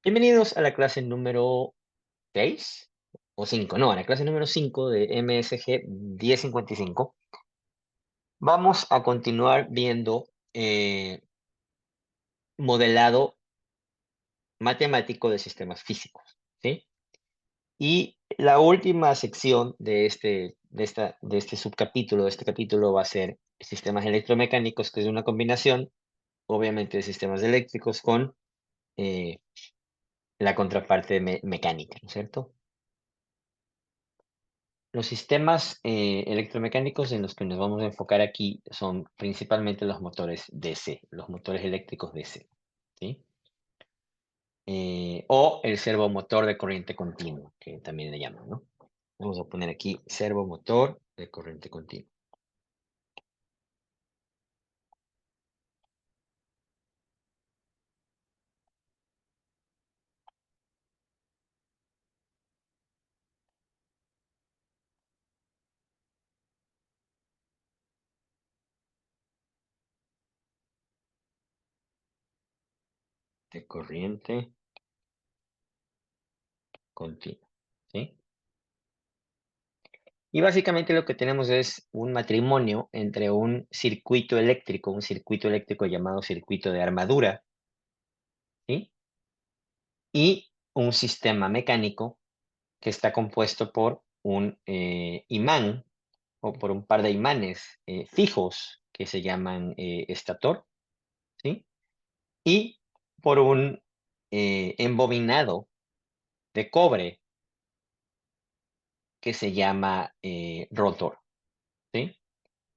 Bienvenidos a la clase número 6 o 5, no, a la clase número 5 de MSG 1055. Vamos a continuar viendo modelado matemático de sistemas físicos, ¿sí? Y la última sección de este subcapítulo, de este capítulo va a ser sistemas electromecánicos, que es una combinación, obviamente, de sistemas eléctricos con eh, la contraparte mecánica, ¿no es cierto? Los sistemas electromecánicos en los que nos vamos a enfocar aquí son principalmente los motores DC, los motores eléctricos DC, ¿sí? O el servomotor de corriente continua, que también le llaman, ¿no? Vamos a poner aquí servomotor de corriente continua. De corriente continua, ¿sí? Y básicamente lo que tenemos es un matrimonio entre un circuito eléctrico llamado circuito de armadura, ¿sí? Y un sistema mecánico que está compuesto por un imán o por un par de imanes fijos que se llaman estator, ¿sí? Y por un embobinado de cobre que se llama rotor, ¿sí?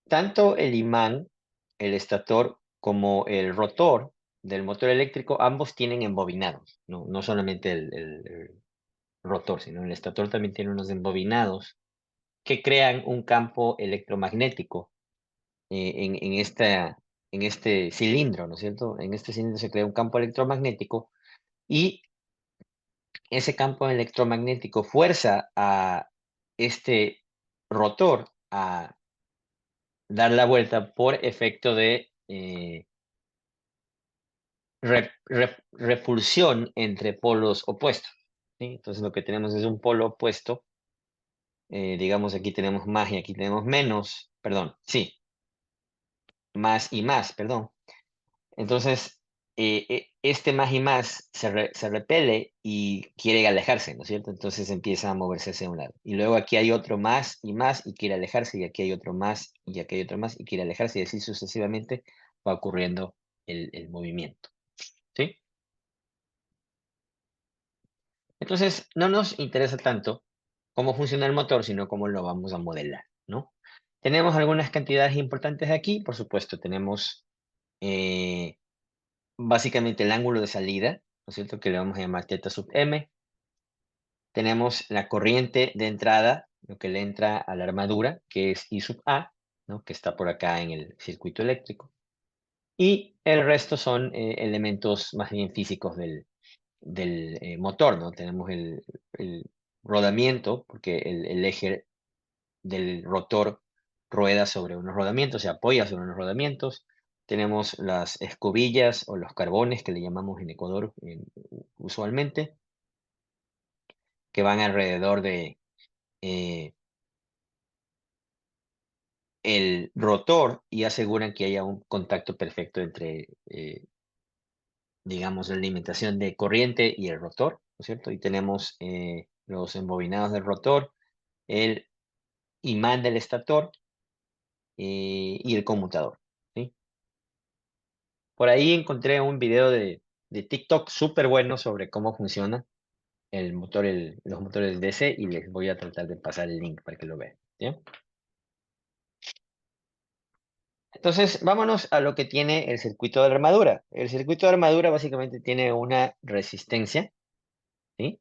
Tanto el imán, el estator, como el rotor del motor eléctrico, ambos tienen embobinados, no solamente el rotor, sino el estator también tiene unos embobinados que crean un campo electromagnético en este cilindro, ¿no es cierto? En este cilindro se crea un campo electromagnético y ese campo electromagnético fuerza a este rotor a dar la vuelta por efecto de repulsión entre polos opuestos, ¿sí? Entonces lo que tenemos es un polo opuesto, digamos aquí tenemos más y aquí tenemos menos, perdón, sí, más y más, perdón. Entonces, este más y más se repele y quiere alejarse, ¿no es cierto? Entonces empieza a moverse hacia un lado. Y luego aquí hay otro más y quiere alejarse, y aquí hay otro más y aquí hay otro más y quiere alejarse, y así sucesivamente va ocurriendo el movimiento, ¿sí? Entonces, no nos interesa tanto cómo funciona el motor, sino cómo lo vamos a modelar, ¿no? Tenemos algunas cantidades importantes aquí, por supuesto, tenemos eh, básicamente el ángulo de salida, ¿no es cierto? Que le vamos a llamar teta sub m. Tenemos la corriente de entrada, lo que le entra a la armadura, que es I sub A, ¿no? Que está por acá en el circuito eléctrico. Y el resto son elementos más bien físicos del motor, ¿no? Tenemos el rodamiento, porque el eje del rotor rueda sobre unos rodamientos, se apoya sobre unos rodamientos. Tenemos las escobillas o los carbones que le llamamos en Ecuador usualmente, que van alrededor de eh, el rotor y aseguran que haya un contacto perfecto entre, digamos, la alimentación de corriente y el rotor, ¿no es cierto? Y tenemos los embobinados del rotor, el imán del estator y el conmutador, ¿sí? Por ahí encontré un video de TikTok súper bueno sobre cómo funciona los motores DC y les voy a tratar de pasar el link para que lo vean, ¿ya? Entonces, vámonos a lo que tiene el circuito de armadura. El circuito de armadura básicamente tiene una resistencia, ¿sí?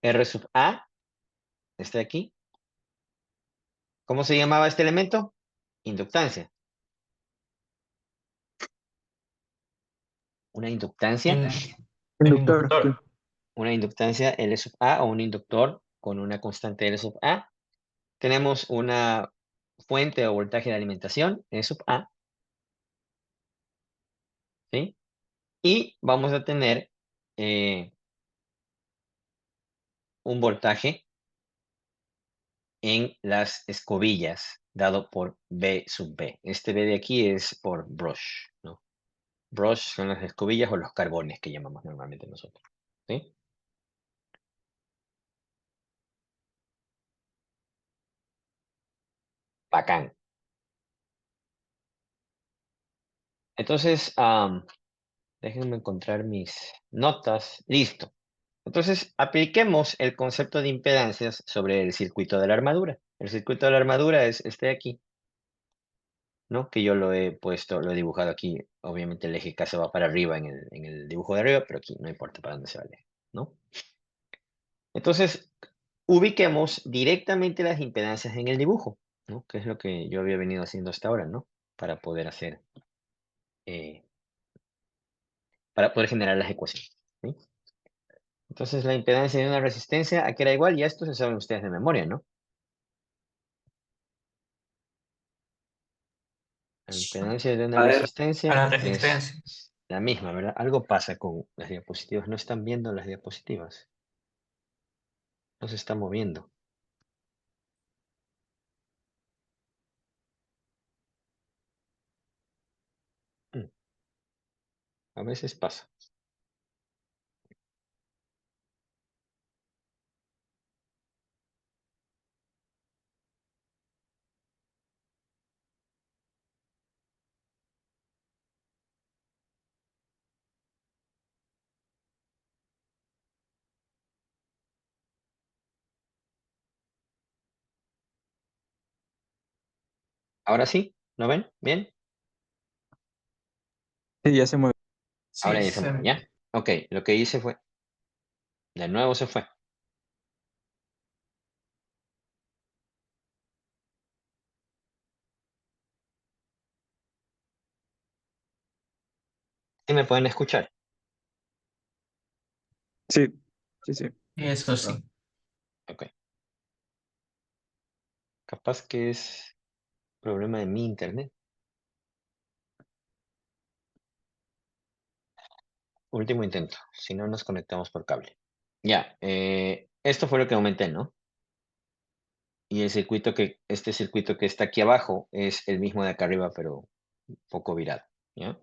R sub A, este de aquí. ¿Cómo se llamaba este elemento? Inductancia. Una inductancia, Eh, El Inductor, sí. inductor. una inductancia L sub A o un inductor con una constante L sub A. Tenemos una fuente o voltaje de alimentación, E sub A, ¿sí? Y vamos a tener un voltaje en las escobillas dado por B sub B. Este B de aquí es por brush, ¿no? Brush son las escobillas o los carbones que llamamos normalmente nosotros, ¿sí? Bacán. Entonces, déjenme encontrar mis notas. Listo. Entonces, apliquemos el concepto de impedancias sobre el circuito de la armadura. El circuito de la armadura es este de aquí, ¿no? Que yo lo he puesto, lo he dibujado aquí. Obviamente el eje K se va para arriba en el dibujo de arriba, pero aquí no importa para dónde se va el eje, ¿no? Entonces, ubiquemos directamente las impedancias en el dibujo, ¿no? Que es lo que yo había venido haciendo hasta ahora, ¿no? Para poder hacer, eh, para poder generar las ecuaciones, ¿sí? Entonces, la impedancia de una resistencia, aquí era igual, y esto se saben ustedes de memoria, ¿no? La impedancia de una A ver, a resistencia la es resistencia. la misma, ¿verdad? Algo pasa con las diapositivas. No están viendo las diapositivas. No se está moviendo. Mm, A veces pasa. ¿Ahora sí? ¿Lo ven? ¿Bien? Sí, ya se mueve. Sí, Ahora ya se se mueve, ¿ya? Ok, lo que hice fue, de nuevo se fue. ¿Sí me pueden escuchar? Sí, sí, sí. eso sí. Ok. Capaz que es problema de mi internet. Último intento. Si no, nos conectamos por cable. Ya, esto fue lo que aumenté, ¿no? Y este circuito que está aquí abajo es el mismo de acá arriba, pero un poco virado, ¿ya?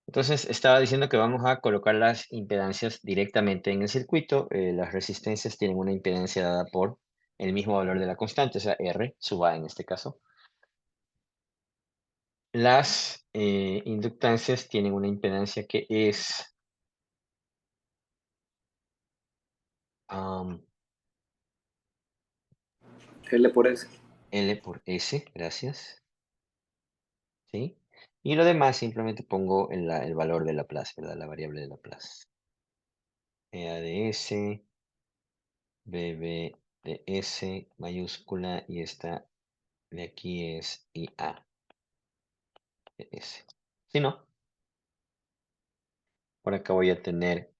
Entonces, estaba diciendo que vamos a colocar las impedancias directamente en el circuito. Las resistencias tienen una impedancia dada por el mismo valor de la constante, o sea, R sub A en este caso. Las inductancias tienen una impedancia que es am, L por S. L por S, gracias, ¿sí? Y lo demás simplemente pongo el valor de Laplace, ¿verdad? La variable de Laplace. EA de S, BB de S mayúscula y esta de aquí es IA de S. Si no, por acá voy a tener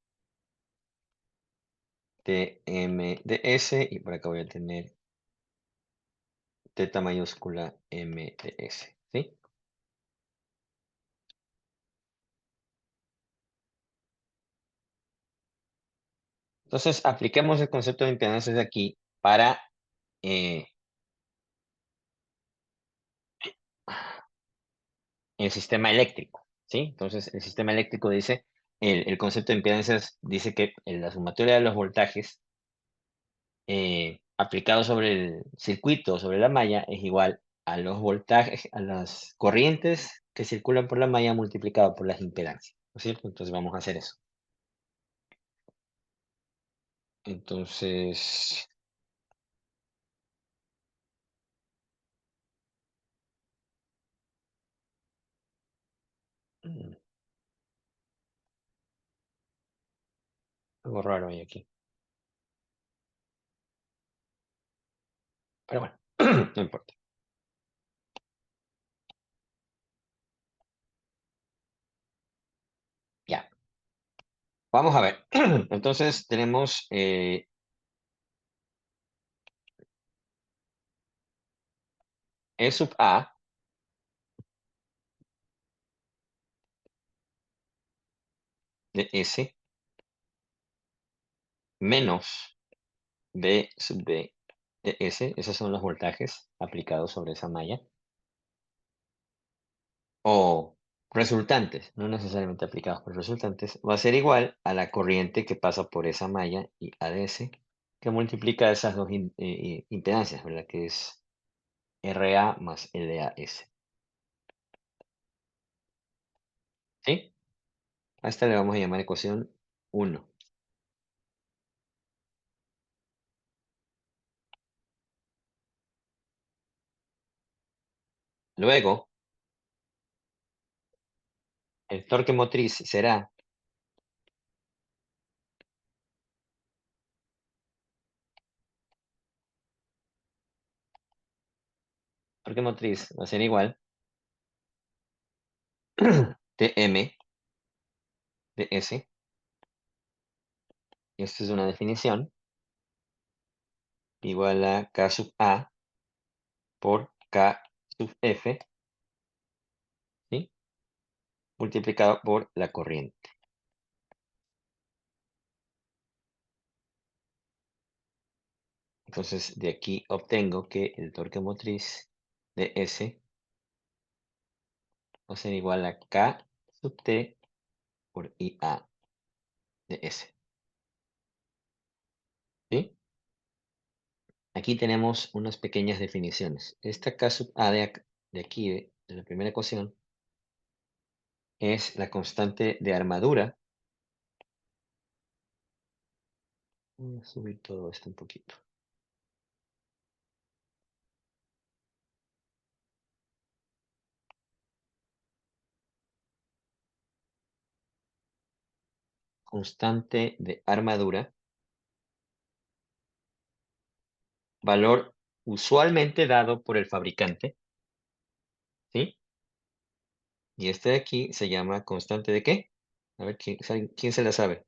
TM de S y por acá voy a tener teta mayúscula M de S, ¿sí? Entonces, apliquemos el concepto de impedancias de aquí para eh, el sistema eléctrico, ¿sí? Entonces, el sistema eléctrico dice, el concepto de impedancias dice que la sumatoria de los voltajes aplicado sobre el circuito, sobre la malla, es igual a los voltajes, a las corrientes que circulan por la malla multiplicado por las impedancias, ¿no es cierto? Entonces vamos a hacer eso. Entonces, mm, algo raro hay aquí. Pero bueno, no importa. Ya, vamos a ver. Entonces tenemos E sub A de S menos B sub B de S, esos son los voltajes aplicados sobre esa malla. O resultantes, no necesariamente aplicados, pero resultantes, va a ser igual a la corriente que pasa por esa malla y ADS, que multiplica esas dos impedancias, ¿verdad? Que es RA más LAS. ¿Sí? A esta le vamos a llamar ecuación 1. Luego, el torque motriz será torque motriz va a ser igual Tm de S. Esta es una definición igual a K sub A por K sub F, ¿sí? Multiplicado por la corriente. Entonces, de aquí obtengo que el torque motriz de S va a ser igual a K sub T por IA de S. ¿Sí? Aquí tenemos unas pequeñas definiciones. Esta K sub A de aquí, de la primera ecuación, es la constante de armadura. Voy a subir todo esto un poquito. Constante de armadura, valor usualmente dado por el fabricante, ¿sí? Y este de aquí se llama constante de ¿qué? A ver, ¿quién se la sabe?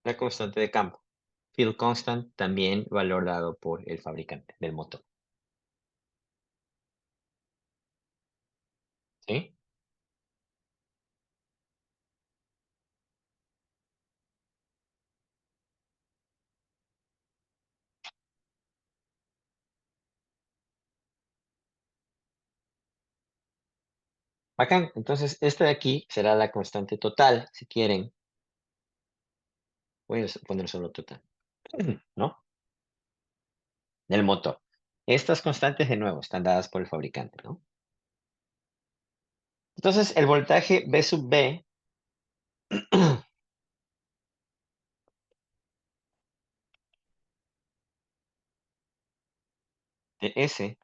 La constante de campo. Field constant, también valor dado por el fabricante del motor, ¿sí? Bacán. Entonces, esta de aquí será la constante total, si quieren. Voy a poner solo total, ¿no? Del motor. Estas constantes, de nuevo, están dadas por el fabricante, ¿no? Entonces, el voltaje V sub B de S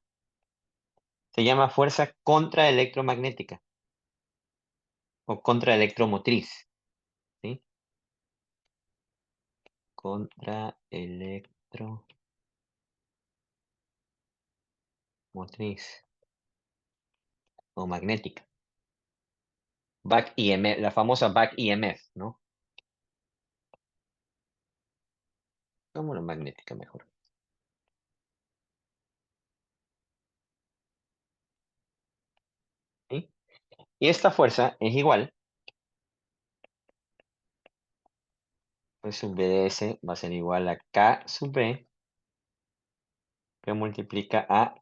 se llama fuerza contraelectromagnética o contraelectromotriz, ¿sí? Contraelectromotriz o magnética. Back EMF, la famosa back EMF, ¿no? Como la magnética mejor. ¿Sí? Y esta fuerza es igual, pues sub B de S va a ser igual a K sub B que multiplica a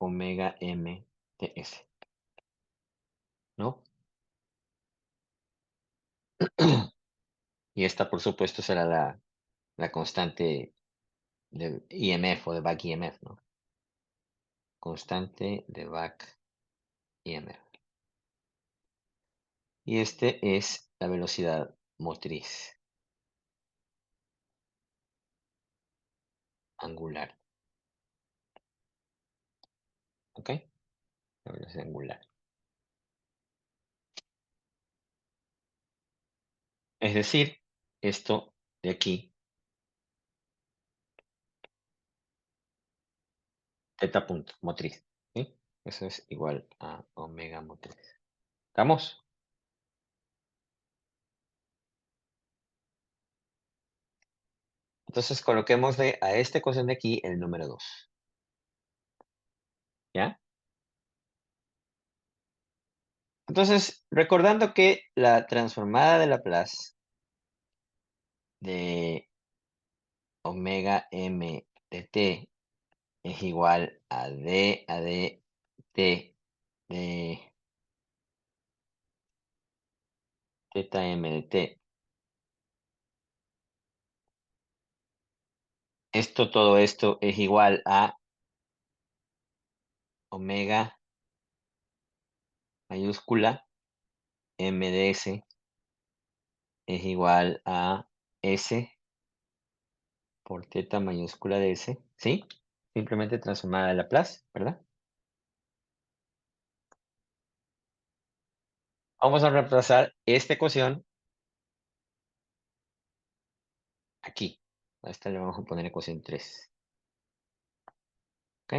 omega M de S, ¿no? Y esta, por supuesto, será la constante de EMF o de back EMF, ¿no? Constante de back EMF. Y este es la velocidad motriz angular, ¿ok? La velocidad angular. Es decir, esto de aquí, teta punto, motriz, ¿sí? Eso es igual a omega motriz. ¿Estamos? Entonces coloquémosle a esta ecuación de aquí el número 2. ¿Ya? Entonces, recordando que la transformada de Laplace de omega m de t es igual a d t de θ m de t. Todo esto es igual a omega mayúscula m de s es igual a s por θ mayúscula de s, ¿sí? Simplemente transformada de Laplace, ¿verdad? Vamos a reemplazar esta ecuación aquí. A esta le vamos a poner ecuación 3. ¿Ok?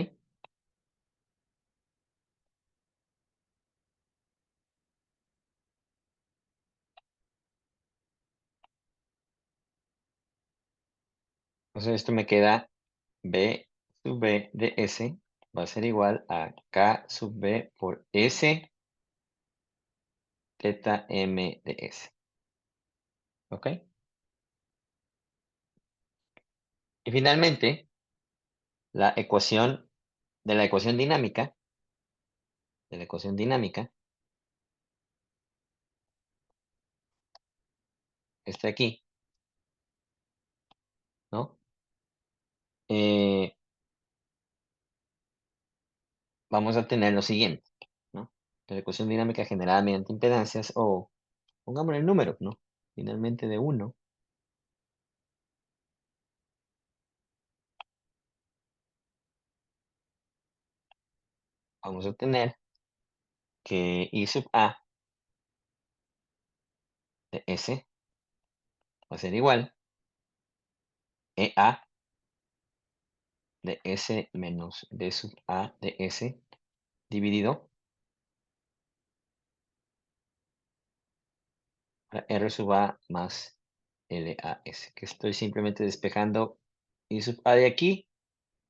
Entonces esto me queda b sub b de s va a ser igual a k sub b por s θ m de s. ¿Ok? Y finalmente, la ecuación de la ecuación dinámica, está aquí, ¿no? Vamos a tener lo siguiente, ¿no? La ecuación dinámica generada mediante impedancias o, pongámosle el número, ¿no? Finalmente de 1. Vamos a obtener que I sub A de S va a ser igual EA de S menos B sub A de S dividido R sub A más LAS, que estoy simplemente despejando I sub A de aquí,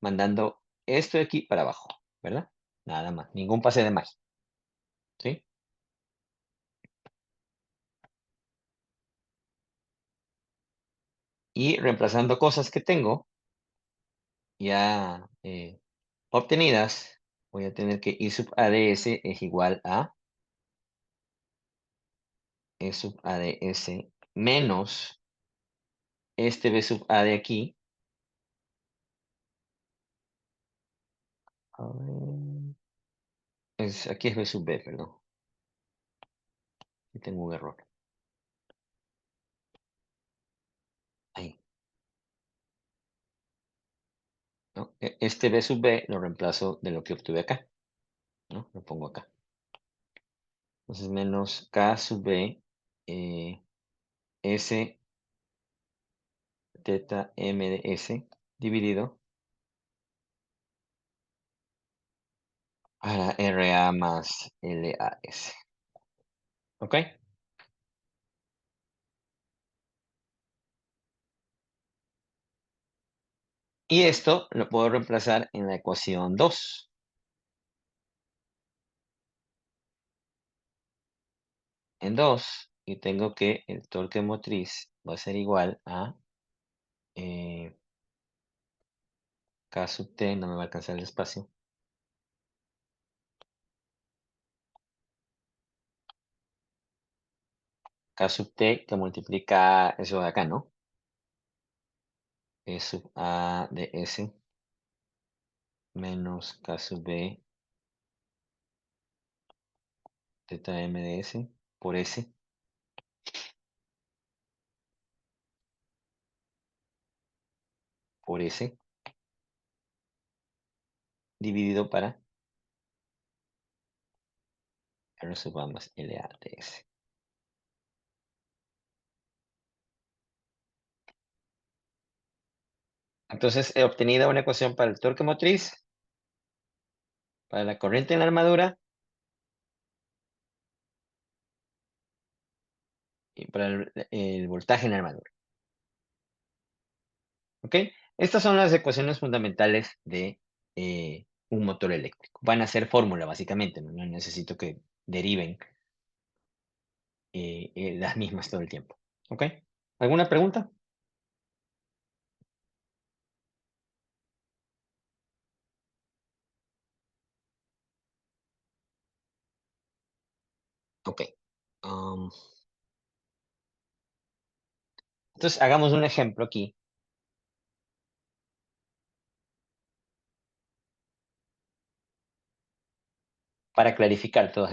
mandando esto de aquí para abajo, ¿verdad? Nada más, ningún pase de magia, ¿sí? Y reemplazando cosas que tengo ya obtenidas, voy a tener que I sub A de S es igual a E sub A de S menos este B sub A de aquí. A ver, aquí es B sub B, perdón. Aquí tengo un error. Ahí, ¿no? Este B sub B lo reemplazo de lo que obtuve acá, ¿no? Lo pongo acá. Entonces, menos K sub B, S θ M de S, dividido para RA más LAS. ¿Ok? Y esto lo puedo reemplazar en la ecuación 2. En 2, y tengo que el torque motriz va a ser igual a K sub T, no me va a alcanzar el espacio. K sub T que multiplica eso de acá, ¿no? E sub A de S menos K sub B θ M de S por S por S dividido para R sub A más LA de S. Entonces he obtenido una ecuación para el torque motriz, para la corriente en la armadura y para el voltaje en la armadura. ¿Ok? Estas son las ecuaciones fundamentales de un motor eléctrico. Van a ser fórmula, básicamente, ¿no? No necesito que deriven las mismas todo el tiempo. ¿Ok? ¿Alguna pregunta? Ok. Am, entonces, hagamos un ejemplo aquí. Para clarificar todas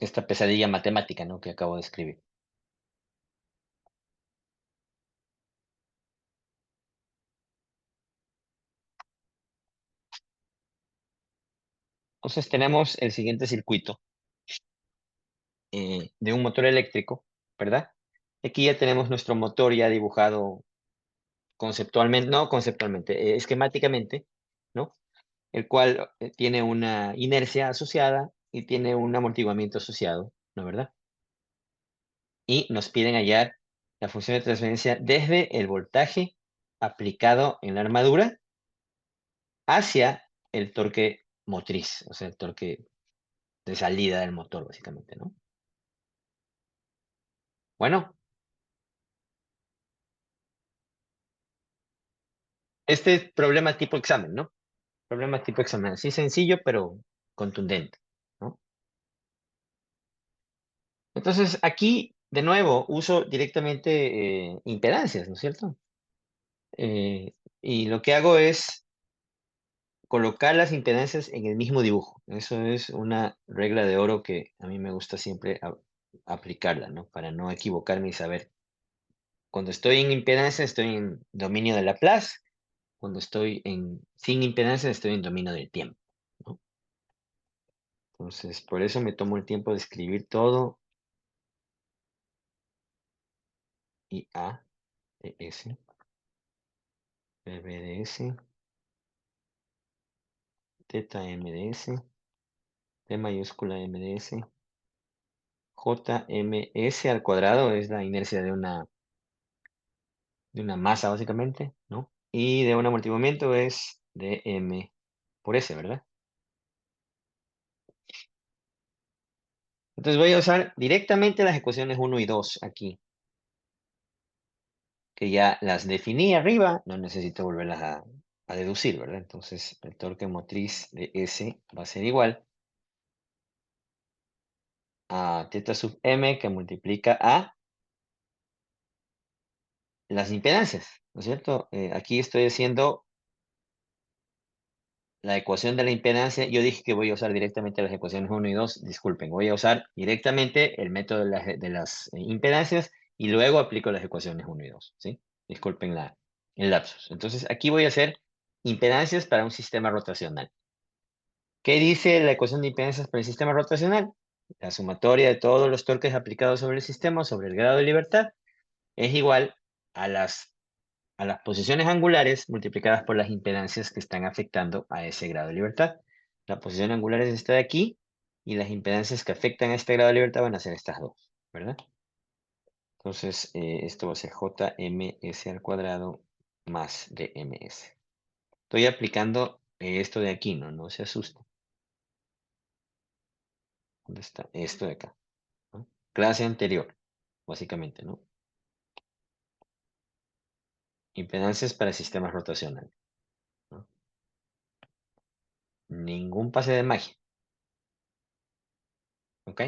esta pesadilla matemática, ¿no? Que acabo de escribir. Entonces tenemos el siguiente circuito de un motor eléctrico, ¿verdad? Aquí ya tenemos nuestro motor ya dibujado conceptualmente, no conceptualmente, esquemáticamente, ¿no? El cual tiene una inercia asociada y tiene un amortiguamiento asociado, ¿no verdad? Y nos piden hallar la función de transferencia desde el voltaje aplicado en la armadura hacia el torque motriz, o sea, el torque de salida del motor, básicamente, ¿no? Bueno, este es problema tipo examen, ¿no? Problema tipo examen, así sencillo, pero contundente, ¿no? Entonces, aquí, de nuevo, uso directamente impedancias, ¿no es cierto? Y lo que hago es colocar las impedancias en el mismo dibujo. Eso es una regla de oro que a mí me gusta siempre aplicarla, ¿no? Para no equivocarme y saber. Cuando estoy en impedancia, estoy en dominio de Laplace. Cuando estoy sin impedancia, estoy en dominio del tiempo, ¿no? Entonces, por eso me tomo el tiempo de escribir todo. Y A de S, B de S, teta M de S, T mayúscula M de S, J M S al cuadrado es la inercia de una masa, básicamente, ¿no? Y de un amortiguamiento es de M por S, ¿verdad? Entonces voy a usar directamente las ecuaciones 1 y 2 aquí, que ya las definí arriba, no necesito volverlas a deducir, ¿verdad? Entonces el torque motriz de S va a ser igual a teta sub M que multiplica a las impedancias, ¿no es cierto? Aquí estoy haciendo la ecuación de la impedancia. Yo dije que voy a usar directamente las ecuaciones 1 y 2. Disculpen, voy a usar directamente el método de las impedancias y luego aplico las ecuaciones 1 y 2, ¿sí? Disculpen el lapsus. Entonces, aquí voy a hacer impedancias para un sistema rotacional. ¿Qué dice la ecuación de impedancias para el sistema rotacional? La sumatoria de todos los torques aplicados sobre el sistema, sobre el grado de libertad, es igual a las posiciones angulares multiplicadas por las impedancias que están afectando a ese grado de libertad. La posición angular es esta de aquí y las impedancias que afectan a este grado de libertad van a ser estas dos, ¿verdad? Entonces, esto va a ser JMS al cuadrado más DMS. Estoy aplicando esto de aquí, ¿no? No se asusten. ¿Dónde está? Esto de acá, ¿no? Clase anterior, básicamente, ¿no? Impedancias para sistemas rotacionales, ¿no? Ningún pase de magia, ¿ok?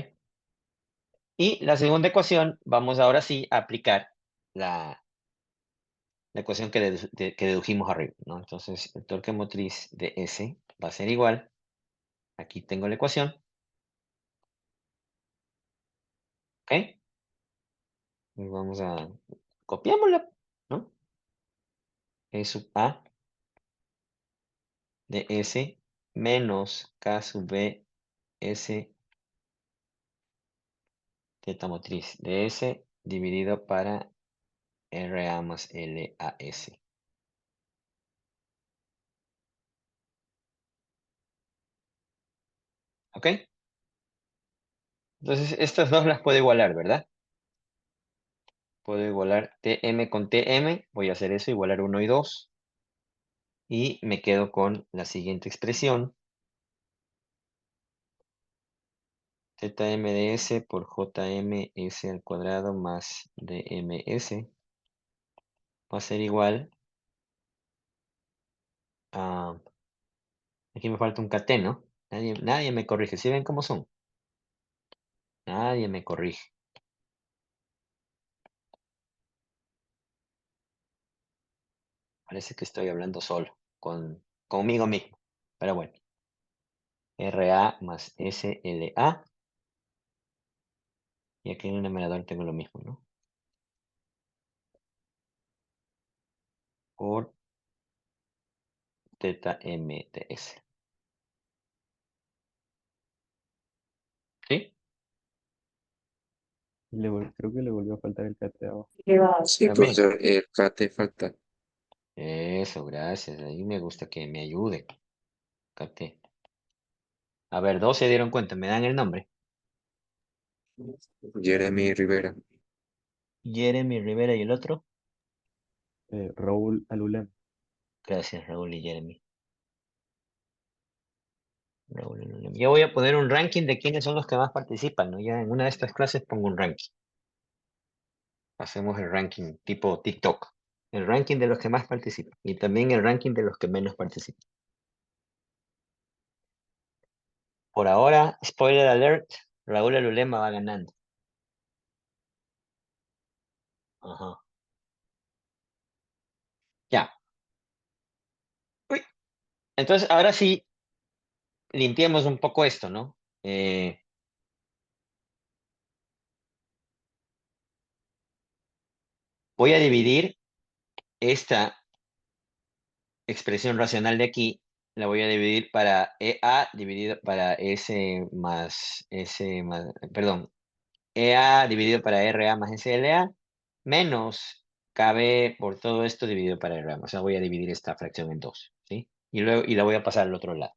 Y la segunda ecuación, vamos ahora sí a aplicar la ecuación que dedujimos arriba, ¿no? Entonces, el torque motriz de S va a ser igual. Aquí tengo la ecuación, ¿ok? Y vamos a copiámosla, ¿no? E sub A de S menos K sub B S teta motriz de S dividido para RA más LAS. ¿Ok? Entonces, estas dos las puedo igualar, ¿verdad? Puedo igualar TM con TM. Voy a hacer eso, igualar 1 y 2. Y me quedo con la siguiente expresión. ZMDS por JMS al cuadrado más DMS va a ser igual a... Aquí me falta un KT, ¿no? Nadie me corrige. ¿Sí ven cómo son? Nadie me corrige. Parece que estoy hablando solo, conmigo mismo. Pero bueno. RA más SLA. Y aquí en el numerador tengo lo mismo, ¿no? Por teta MTS. ¿Sí? Creo que le volvió a faltar el cateado. Sí, También. profesor, el KT falta. Eso, gracias. Ahí me gusta que me ayude. KT. A ver, dos se dieron cuenta. ¿Me dan el nombre? Jeremy Rivera. Jeremy Rivera y el otro. Raúl Alulem. Gracias, Raúl y Jeremy. Raúl y Jeremy. Yo voy a poner un ranking de quiénes son los que más participan, ¿no? Ya en una de estas clases pongo un ranking. Hacemos el ranking tipo TikTok. El ranking de los que más participan. Y también el ranking de los que menos participan. Por ahora, spoiler alert, Raúl Alulema va ganando. Ajá. Ya. Uy. Entonces, ahora sí, limpiemos un poco esto, ¿no? Voy a dividir esta expresión racional de aquí, la voy a dividir para EA dividido para perdón, EA dividido para RA más SLA, menos KB por todo esto dividido para RA. O sea, voy a dividir esta fracción en dos, ¿sí? Y luego, la voy a pasar al otro lado.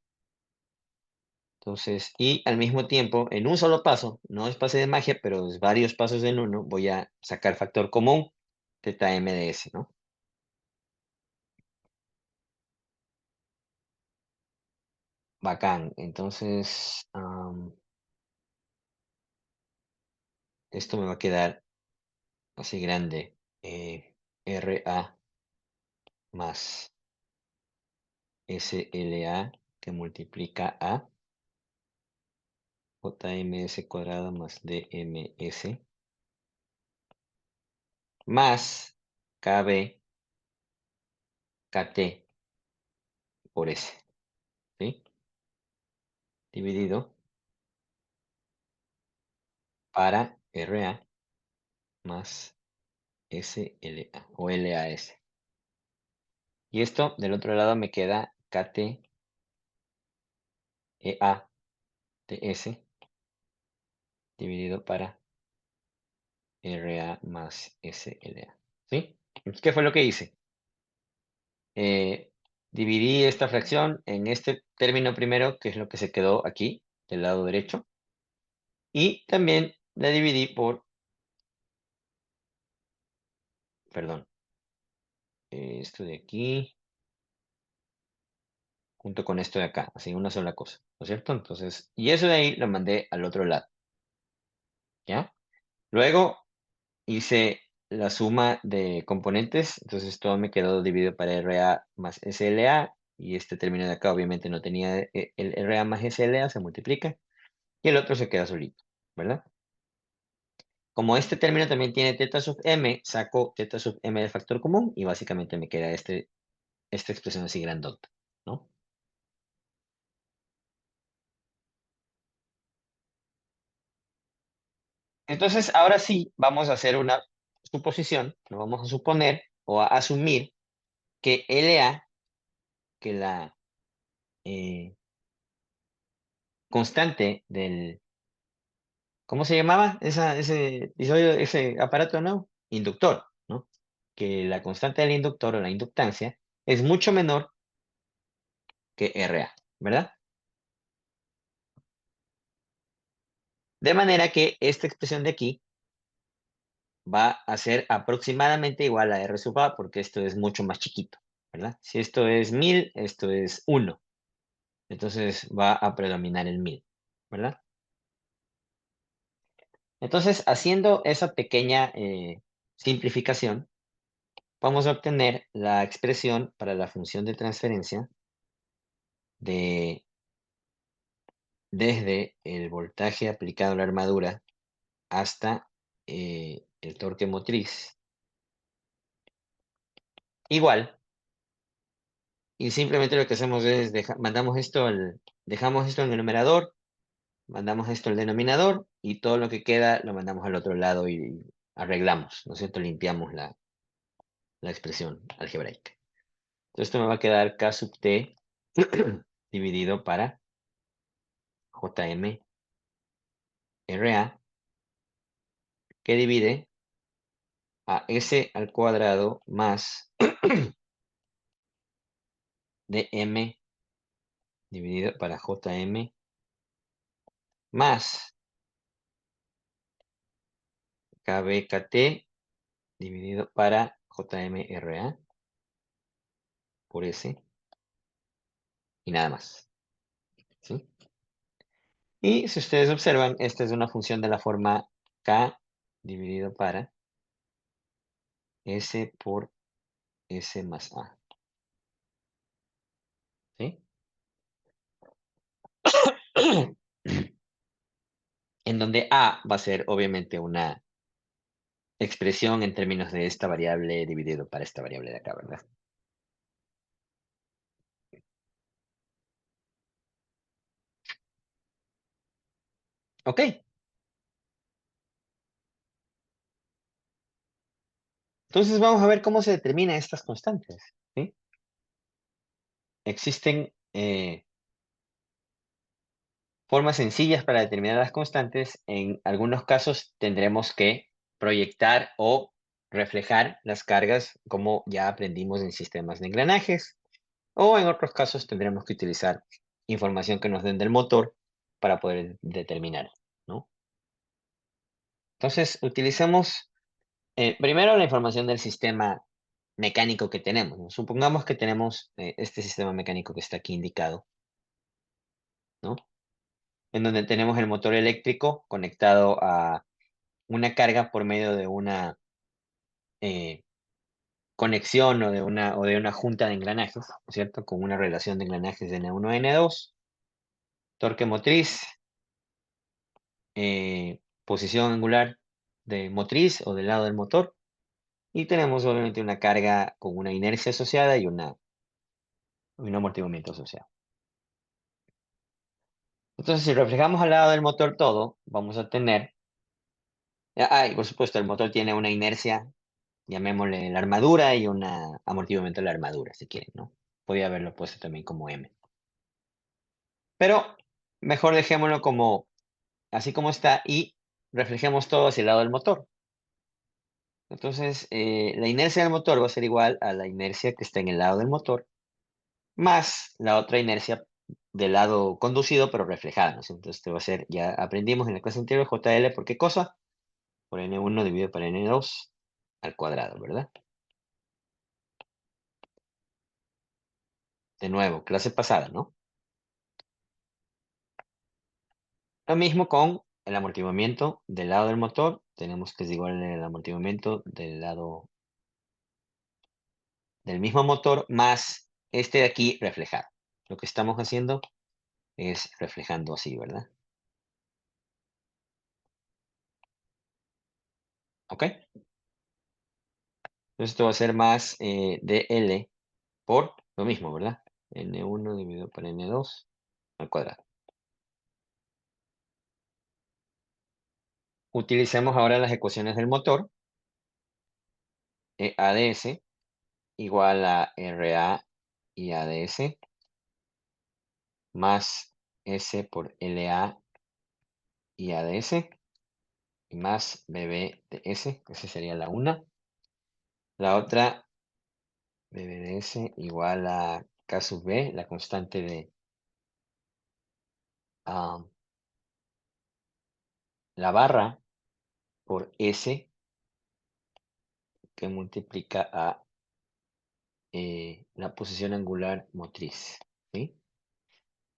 Entonces, y al mismo tiempo, en un solo paso, no es pase de magia, pero es varios pasos en uno, voy a sacar factor común, teta m de s, ¿no? Bacán. Entonces, esto me va a quedar así grande. RA más SLA que multiplica a JMS cuadrado más DMS más KB KT por S, ¿sí? Dividido para RA más SLA o LAS. Y esto del otro lado me queda KT EA TS dividido para RA más SLA. ¿Sí? ¿Qué fue lo que hice? Dividí esta fracción en este término primero, que es lo que se quedó aquí, del lado derecho. Y también la dividí por, perdón, esto de aquí, junto con esto de acá, así una sola cosa, ¿no es cierto? Entonces, y eso de ahí lo mandé al otro lado, ¿ya? Luego hice la suma de componentes, entonces todo me quedó dividido para RA más SLA, y este término de acá obviamente no tenía el RA más SLA, se multiplica, y el otro se queda solito, ¿verdad? Como este término también tiene teta sub m, saco teta sub m del factor común, y básicamente me queda esta expresión así grandota, ¿no? Entonces, ahora sí, vamos a hacer una suposición, lo vamos a suponer o a asumir que LA, que la constante del, ¿cómo se llamaba? Ese episodio, ese aparato, ¿no? Inductor, ¿no? Que la constante del inductor o la inductancia es mucho menor que RA, ¿verdad? De manera que esta expresión de aquí va a ser aproximadamente igual a R sub A, porque esto es mucho más chiquito, ¿verdad? Si esto es 1000, esto es 1. Entonces va a predominar el 1000, ¿verdad? Entonces, haciendo esa pequeña simplificación, vamos a obtener la expresión para la función de transferencia de desde el voltaje aplicado a la armadura hasta el torque motriz igual, y simplemente lo que hacemos es dejamos esto en el numerador, mandamos esto al denominador y todo lo que queda lo mandamos al otro lado y arreglamos, ¿no es cierto? Limpiamos la expresión algebraica. Entonces esto me va a quedar K sub T dividido para JM RA, que divide a S al cuadrado más dm dividido para JM más KBKT dividido para JMRA por S y nada más, ¿sí? Y si ustedes observan, esta es una función de la forma K dividido para S por S más A, ¿sí? En donde A va a ser obviamente una expresión en términos de esta variable dividido para esta variable de acá, ¿verdad? Ok, entonces vamos a ver cómo se determinan estas constantes, ¿sí? Existen formas sencillas para determinar las constantes. En algunos casos tendremos que proyectar o reflejar las cargas como ya aprendimos en sistemas de engranajes, o en otros casos tendremos que utilizar información que nos den del motor para poder determinar, ¿no? Entonces, utilicemos primero la información del sistema mecánico que tenemos, ¿no? Supongamos que tenemos este sistema mecánico que está aquí indicado, ¿no? En donde tenemos el motor eléctrico conectado a una carga por medio de una eh, conexión o de una junta de engranajes, ¿no es cierto? Con una relación de engranajes de N1 a N2, torque motriz, posición angular de motriz o del lado del motor, y tenemos obviamente una carga con una inercia asociada y un amortiguamiento asociado. Entonces, si reflejamos al lado del motor todo, vamos a tener, y por supuesto, el motor tiene una inercia, llamémosle la armadura, y un amortiguamiento de la armadura, si quieren, ¿no? Podría haberlo puesto también como M. Pero mejor dejémoslo como así como está y reflejemos todo hacia el lado del motor. Entonces, la inercia del motor va a ser igual a la inercia que está en el lado del motor, más la otra inercia del lado conducido, pero reflejada, ¿no? Entonces, esto va a ser, ya aprendimos en la clase anterior, JL, ¿por qué cosa? Por N1 dividido por N2 al cuadrado, ¿verdad? De nuevo, clase pasada, ¿no? Lo mismo con el amortiguamiento del lado del motor. Tenemos que es igual al amortiguamiento del lado del mismo motor más este de aquí reflejado. Lo que estamos haciendo es reflejando así, ¿verdad? ¿Ok? Entonces esto va a ser más dl por lo mismo, ¿verdad? N1 dividido por N2 al cuadrado. Utilicemos ahora las ecuaciones del motor. ADS igual a RA y ADS más S por LA y ADS y más BB de S, esa sería la una. La otra, BB de S igual a K sub B, la constante de la barra por S que multiplica a la posición angular motriz, ¿sí?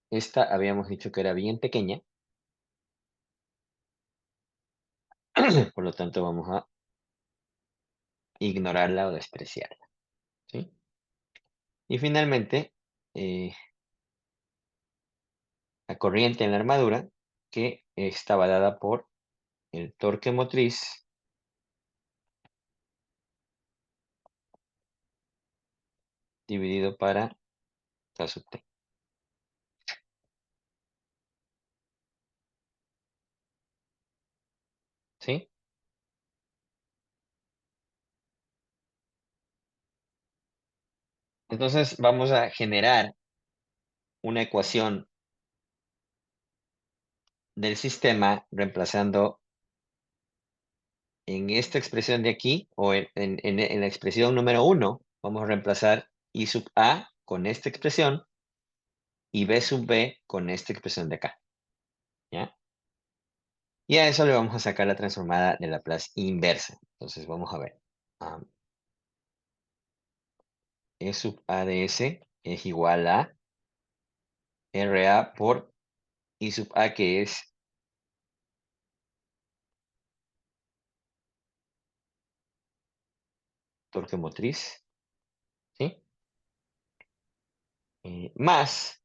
Esta habíamos dicho que era bien pequeña, Por lo tanto, vamos a ignorarla o despreciarla, ¿sí? Y finalmente, la corriente en la armadura, que estaba dada por el torque motriz dividido para K sub T. ¿Sí? Entonces vamos a generar una ecuación del sistema reemplazando en esta expresión de aquí, o en la expresión número 1, vamos a reemplazar I sub A con esta expresión y B sub B con esta expresión de acá. ¿Ya? Y a eso le vamos a sacar la transformada de Laplace inversa. Entonces vamos a ver. E sub A de S es igual a RA por I sub A, que es torque motriz, ¿sí? Más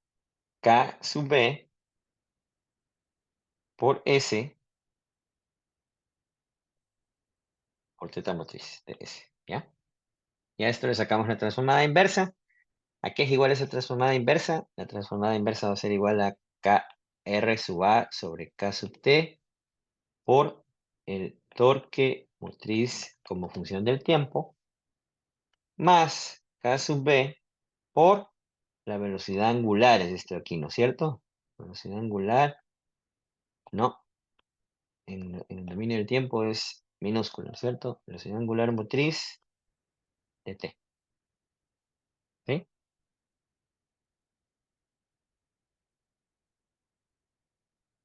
K sub B por S por teta motriz de S, ¿ya? Y a esto le sacamos la transformada inversa. ¿A qué es igual esa transformada inversa? La transformada inversa va a ser igual a KR sub A sobre K sub T por el torque motriz como función del tiempo, más K sub B por la velocidad angular, es esto aquí, ¿no es cierto? Velocidad angular, no, en el dominio del tiempo es minúsculo, ¿no es cierto? Velocidad angular motriz de T, ¿sí?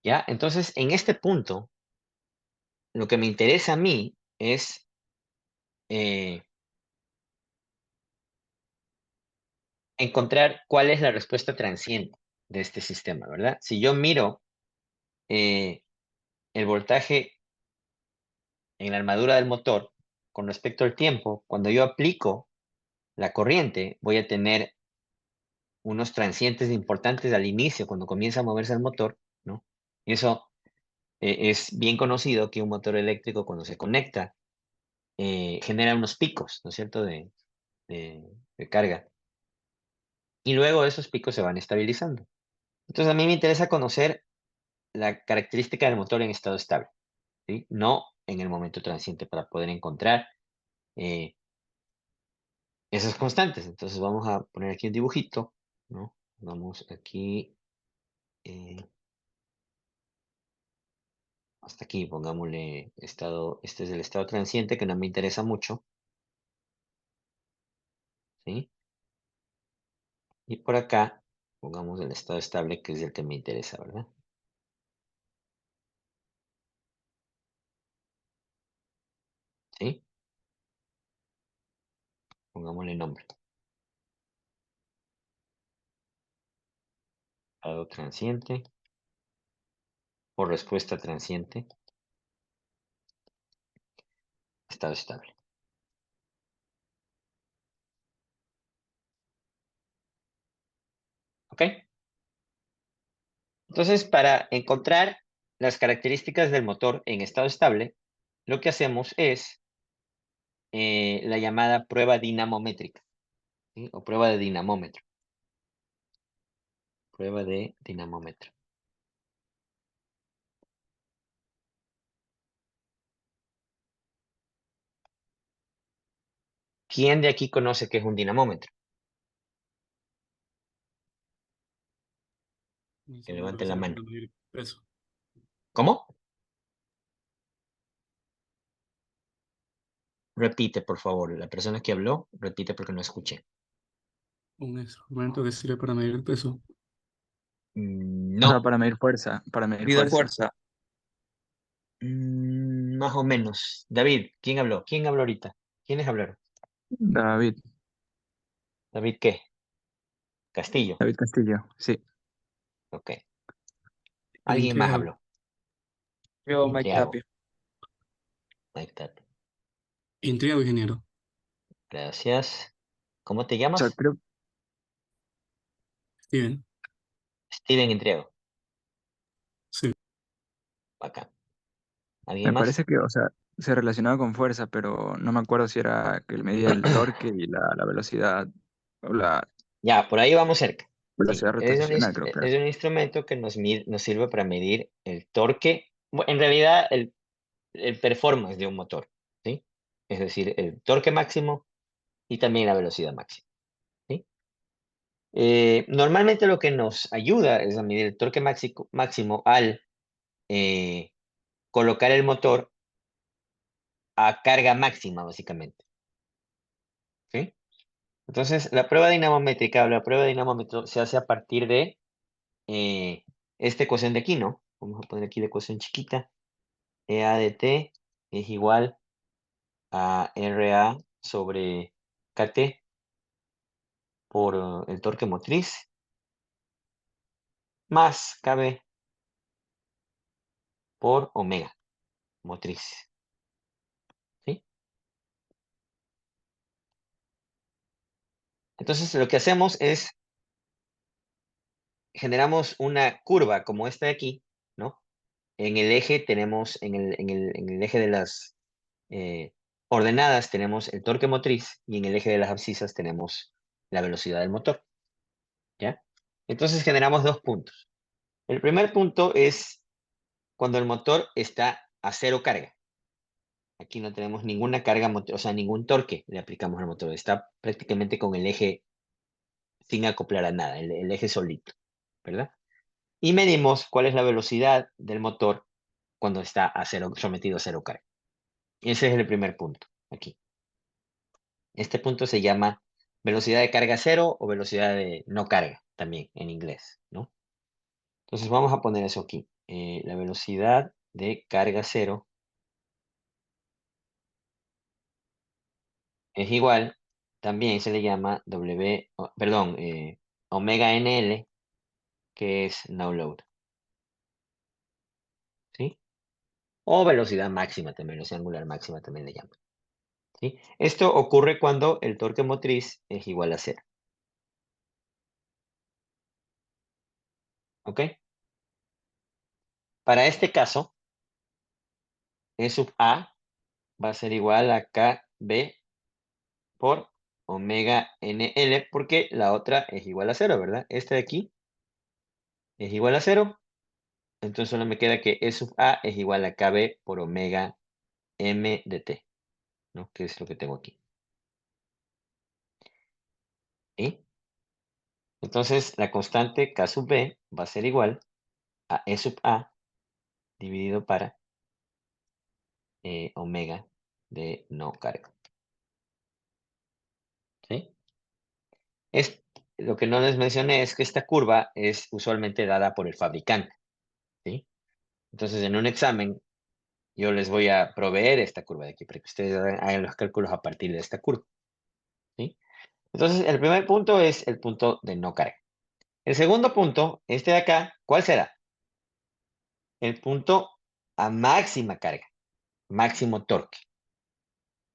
¿Ya? Entonces, en este punto, lo que me interesa a mí es eh, encontrar cuál es la respuesta transiente de este sistema, ¿verdad? Si yo miro el voltaje en la armadura del motor con respecto al tiempo, cuando yo aplico la corriente, voy a tener unos transientes importantes al inicio, cuando comienza a moverse el motor, ¿no? Y eso es bien conocido, que un motor eléctrico cuando se conecta genera unos picos, ¿no es cierto?, de carga. Y luego esos picos se van estabilizando. Entonces a mí me interesa conocer la característica del motor en estado estable, ¿sí? No en el momento transiente, para poder encontrar eh, esas constantes. Entonces vamos a poner aquí un dibujito, ¿no? Vamos aquí, hasta aquí, pongámosle estado, este es el estado transiente, que no me interesa mucho, ¿sí? Y por acá, pongamos el estado estable, que es el que me interesa, ¿verdad? ¿Sí? Pongámosle nombre. Estado transiente, o respuesta transiente, estado estable. ¿Ok? Entonces, para encontrar las características del motor en estado estable, lo que hacemos es la llamada prueba dinamométrica, ¿sí? O prueba de dinamómetro. Prueba de dinamómetro. ¿Quién de aquí conoce qué es un dinamómetro? Es Que algo que levante la sirve mano. para medir peso. ¿Cómo? Repite, por favor. La persona que habló, repite porque no escuché. Un instrumento que sirve para medir el peso. O sea, No, para medir fuerza, para medir pido fuerza. fuerza. Más o menos. David, ¿quién habló? ¿Quién habló ahorita? ¿Quiénes hablaron? David, ¿David qué? Castillo. David Castillo, sí. Ok. ¿En ¿Alguien qué más habla? habló? Yo, Mike Santiago. Tapia. Ahí está. Intriego, ingeniero. Gracias. ¿Cómo te O llamas? sea, creo, Steven. Steven Intriego. Sí. Acá. ¿Alguien me más? parece que, o sea, se relacionaba con fuerza, pero no me acuerdo si era que medía el torque y la velocidad, o la Ya, por ahí vamos cerca. Sí, velocidad rotacional, creo que era. es un instrumento que nos sirve para medir el torque, en realidad el performance de un motor, ¿sí? Es decir, el torque máximo y también la velocidad máxima, ¿sí? Normalmente lo que nos ayuda es a medir el torque máximo al colocar el motor a carga máxima, básicamente, ¿sí? Entonces, la prueba dinamométrica o la prueba de dinamómetro se hace a partir de esta ecuación de aquí, ¿no? Vamos a poner aquí la ecuación chiquita. EA de T es igual a RA sobre KT por el torque motriz más KB por omega motriz, ¿sí? Entonces, lo que hacemos es generamos una curva como esta de aquí, ¿no? En el eje tenemos, en el eje de las ordenadas tenemos el torque motriz y en el eje de las abscisas tenemos la velocidad del motor, ¿ya? Entonces generamos dos puntos. El primer punto es cuando el motor está a cero carga. Aquí no tenemos ninguna carga, o sea, ningún torque le aplicamos al motor. Está prácticamente con el eje sin acoplar a nada, el eje solito, ¿verdad? Y medimos cuál es la velocidad del motor cuando está a cero, sometido a cero carga. Ese es el primer punto, aquí. Este punto se llama velocidad de carga cero o velocidad de no carga, también en inglés, ¿no? Entonces vamos a poner eso aquí. La velocidad de carga cero es igual, también se le llama omega NL, que es no load, ¿sí? O velocidad máxima también, velocidad angular máxima también le llaman, ¿sí? Esto ocurre cuando el torque motriz es igual a cero, ¿ok? Para este caso, E sub A va a ser igual a KB por omega NL, porque la otra es igual a cero, ¿verdad? Esta de aquí es igual a cero, entonces solo me queda que E sub A es igual a KB por omega M de T, ¿no? Que es lo que tengo aquí. ¿Sí? Entonces, la constante K sub B va a ser igual a E sub A dividido para omega de no carga. ¿Sí? Lo que no les mencioné es que esta curva es usualmente dada por el fabricante, ¿sí? Entonces, en un examen, yo les voy a proveer esta curva de aquí para que ustedes hagan los cálculos a partir de esta curva, ¿sí? Entonces, el primer punto es el punto de no carga. El segundo punto, este de acá, ¿cuál será? El punto a máxima carga, máximo torque,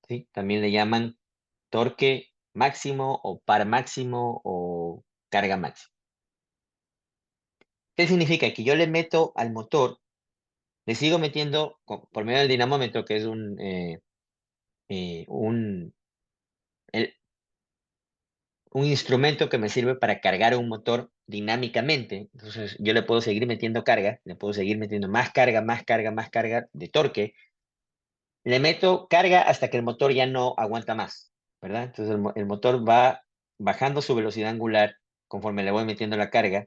¿sí? También le llaman torque máximo o par máximo o carga máxima. ¿Qué significa? Que yo le meto al motor, le sigo metiendo por medio del dinamómetro, que es el- un instrumento que me sirve para cargar un motor dinámicamente. Entonces yo le puedo seguir metiendo carga, le puedo seguir metiendo más carga, más carga, más carga de torque. Le meto carga hasta que el motor ya no aguanta más, ¿verdad? Entonces el motor va bajando su velocidad angular conforme le voy metiendo la carga,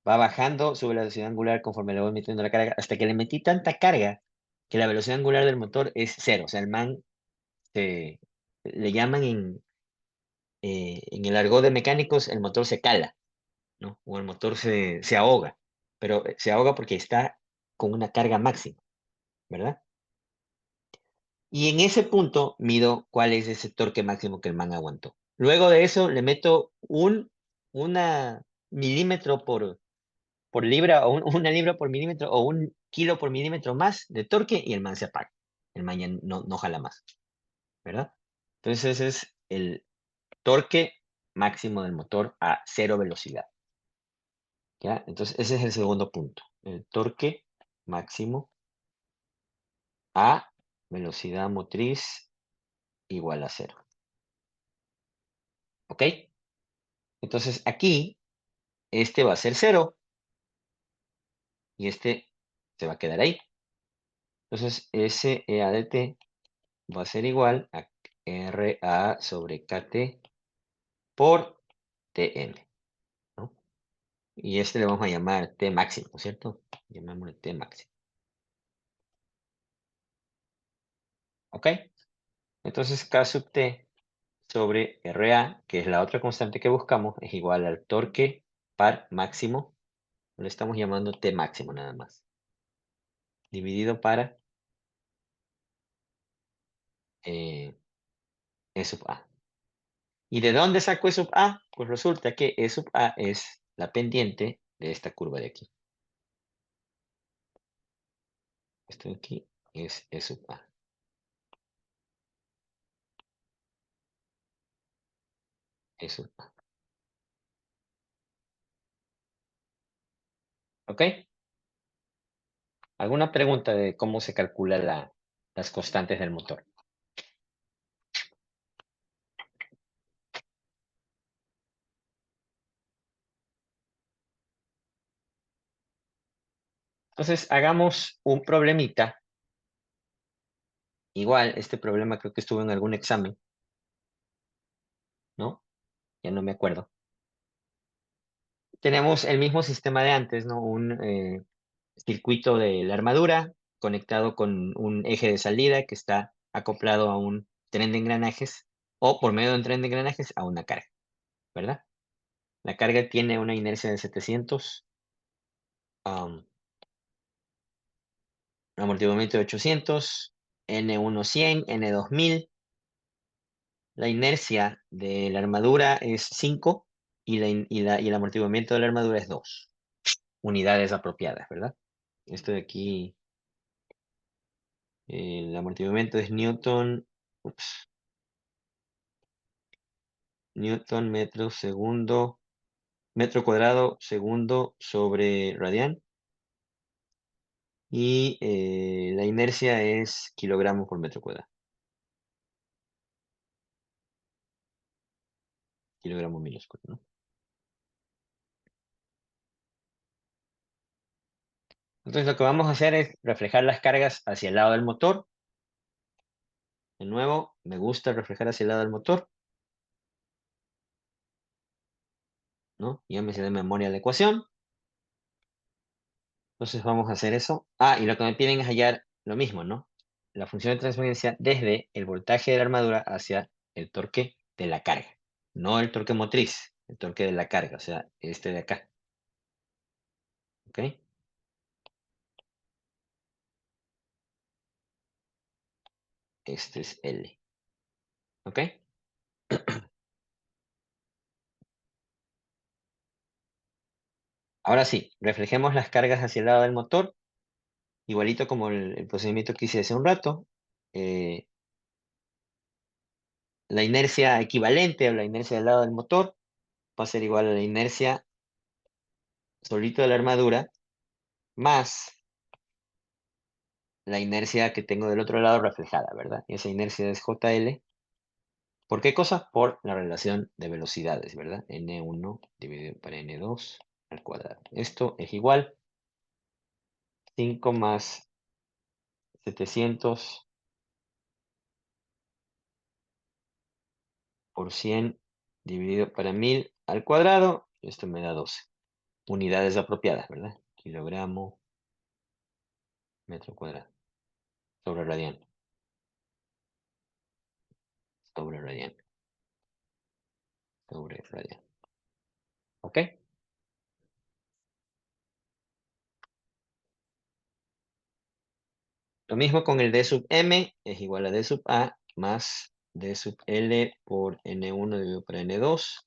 va bajando su velocidad angular conforme le voy metiendo la carga, hasta que le metí tanta carga que la velocidad angular del motor es cero. O sea, el man le llaman en el argot de mecánicos, el motor se cala, ¿no? O el motor se ahoga, pero se ahoga porque está con una carga máxima, ¿verdad? Y en ese punto mido cuál es ese torque máximo que el man aguantó. Luego de eso le meto una milímetro por libra o una libra por milímetro o un kilo por milímetro más de torque y el man se apaga. el man ya no jala más, ¿verdad? Entonces ese es el torque máximo del motor a 0 velocidad. ¿Ya? Entonces ese es el segundo punto. El torque máximo a velocidad motriz igual a 0. ¿Ok? Entonces aquí, este va a ser 0 y este se va a quedar ahí. Entonces SEA de T va a ser igual a RA sobre KT por TM, ¿no? Y este le vamos a llamar T máximo, ¿cierto? Llamémosle T máximo. ¿Ok? Entonces K sub T sobre RA, que es la otra constante que buscamos, es igual al torque par máximo, le estamos llamando T máximo nada más, dividido para E sub A. ¿Y de dónde saco E sub A? Pues resulta que E sub A es la pendiente de esta curva de aquí. Esto de aquí es E sub A. E sub A. ¿Ok? ¿Alguna pregunta de cómo se calcula las constantes del motor? Entonces, hagamos un problemita. Igual, este problema creo que estuvo en algún examen, ¿no? Ya no me acuerdo. Tenemos el mismo sistema de antes, ¿no? Un circuito de la armadura conectado con un eje de salida que está acoplado a un tren de engranajes o por medio de un tren de engranajes a una carga, ¿verdad? La carga tiene una inercia de 700, amortiguamiento de 800, N1 100, N2 1000. La inercia de la armadura es 5 y el amortiguamiento de la armadura es 2 unidades apropiadas, ¿verdad? Esto de aquí, el amortiguamiento es Newton, Newton metro cuadrado segundo sobre radian. Y la inercia es kilogramos por metro cuadrado. Kilogramo minúsculo, ¿no? Entonces lo que vamos a hacer es reflejar las cargas hacia el lado del motor. De nuevo, me gusta reflejar hacia el lado del motor, ¿no? Ya me sé de memoria la ecuación. Entonces vamos a hacer eso. Ah, y lo que me piden es hallar lo mismo, ¿no? La función de transferencia desde el voltaje de la armadura hacia el torque de la carga. No el torque motriz, el torque de la carga, o sea, este de acá. ¿Ok? Este es L. ¿Ok? Ahora sí, reflejemos las cargas hacia el lado del motor, igualito como el procedimiento que hice hace un rato. La inercia equivalente a la inercia del lado del motor va a ser igual a la inercia solito de la armadura más la inercia que tengo del otro lado reflejada, ¿verdad? Y esa inercia es JL. ¿Por qué cosa? Por la relación de velocidades, ¿verdad? N1 dividido por N2 al cuadrado. Esto es igual 5 más 700 por 100 dividido para 1000 al cuadrado. Esto me da 12 unidades apropiadas, ¿verdad? Kilogramo metro cuadrado sobre radian. Sobre radian. Sobre radian. ¿Ok? Lo mismo con el D sub M es igual a D sub A más D sub L por N1 dividido por N2.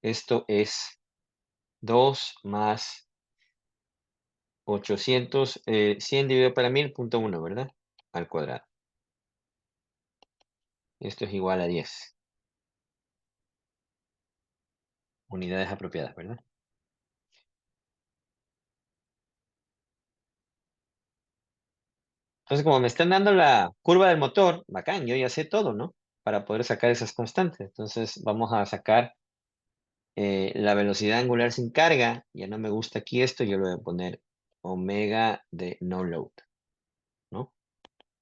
Esto es 2 más 800, 100 dividido para 1000, punto 1, ¿verdad? Al cuadrado. Esto es igual a 10. Unidades apropiadas, ¿verdad? Entonces, como me están dando la curva del motor, bacán, yo ya sé todo, ¿no? Para poder sacar esas constantes. Entonces, vamos a sacar la velocidad angular sin carga. Ya no me gusta aquí esto, yo le voy a poner omega de no load, ¿no?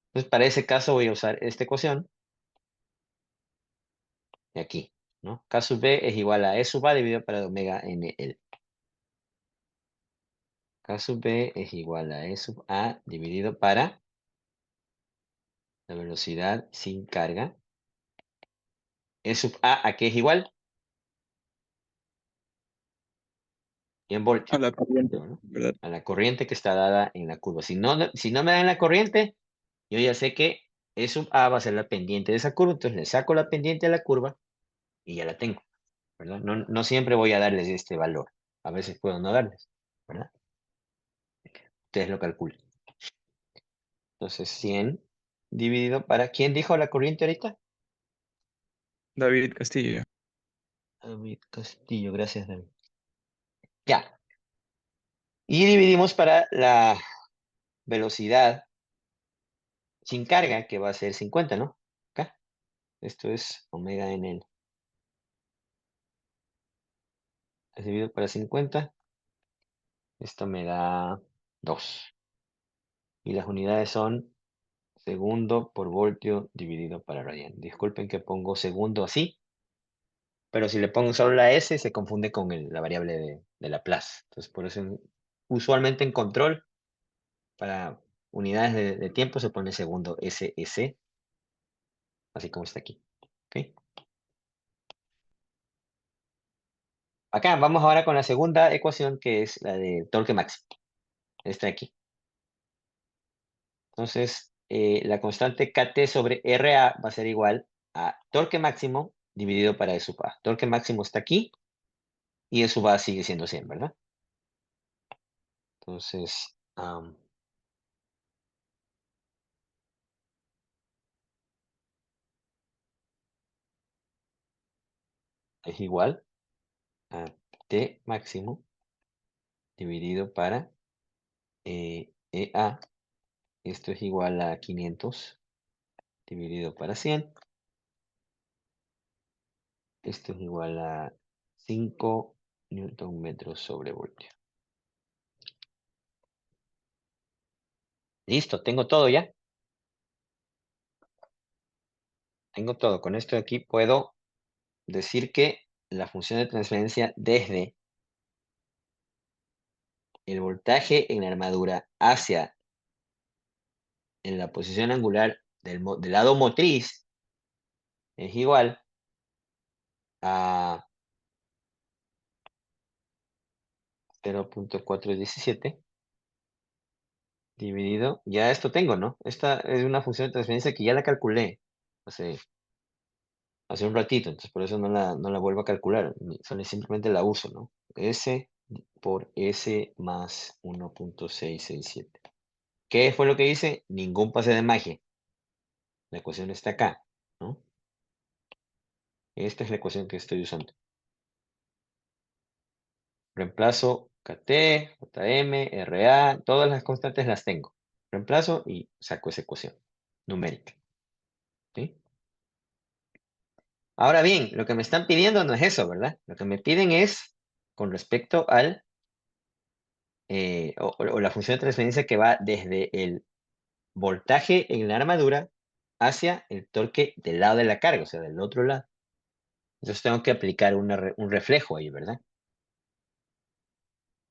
Entonces, para ese caso voy a usar esta ecuación de aquí, ¿no? K sub B es igual a E sub A dividido para omega NL. K sub B es igual a E sub A dividido para la velocidad sin carga. E sub ¿a qué es igual? Y en voltios, A la corriente, ¿no? ¿verdad? A la corriente que está dada en la curva. Si no me dan la corriente, yo ya sé que E sub A va a ser la pendiente de esa curva, entonces le saco la pendiente a la curva y ya la tengo, ¿verdad? No siempre voy a darles este valor. A veces puedo no darles, ¿verdad? Ustedes lo calculan. Entonces, 100 dividido para... ¿Quién dijo la corriente ahorita? David Castillo. David Castillo, gracias, David. Ya. Y dividimos para la velocidad sin carga, que va a ser 50, ¿no? Acá. Esto es omega en el. Dividido para 50. Esto me da 2. Y las unidades son segundo por voltio dividido para radian. Disculpen que pongo segundo así, pero si le pongo solo la S se confunde con la variable de Laplace. Entonces, por eso usualmente en control, para unidades de tiempo se pone segundo SS, así como está aquí. ¿Ok? Acá vamos ahora con la segunda ecuación, que es la de torque máximo. Esta de aquí. Entonces, la constante Kt sobre Ra va a ser igual a torque máximo dividido para E sub A. Torque máximo está aquí y E sub A sigue siendo 100, ¿verdad? Entonces, es igual a T máximo dividido para EA. Esto es igual a 500 dividido para 100. Esto es igual a 5 newton metros sobre voltio. Listo, tengo todo ya. Tengo todo. Con esto de aquí puedo decir que la función de transferencia desde el voltaje en la armadura hacia en la posición angular del lado motriz es igual a 0.417 dividido, ya esto tengo, ¿no? Esta es una función de transferencia que ya la calculé hace un ratito, entonces por eso no la vuelvo a calcular, solo simplemente la uso, ¿no? S por S más 1.667. ¿Qué fue lo que hice? Ningún pase de magia. La ecuación está acá, ¿no? Esta es la ecuación que estoy usando. Reemplazo KT, JM, RA, todas las constantes las tengo. Reemplazo y saco esa ecuación numérica. ¿Sí? Ahora bien, lo que me están pidiendo no es eso, ¿verdad? Lo que me piden es con respecto al, o la función de transferencia que va desde el voltaje en la armadura hacia el torque del lado de la carga, o sea, del otro lado. Entonces tengo que aplicar un reflejo ahí, ¿verdad?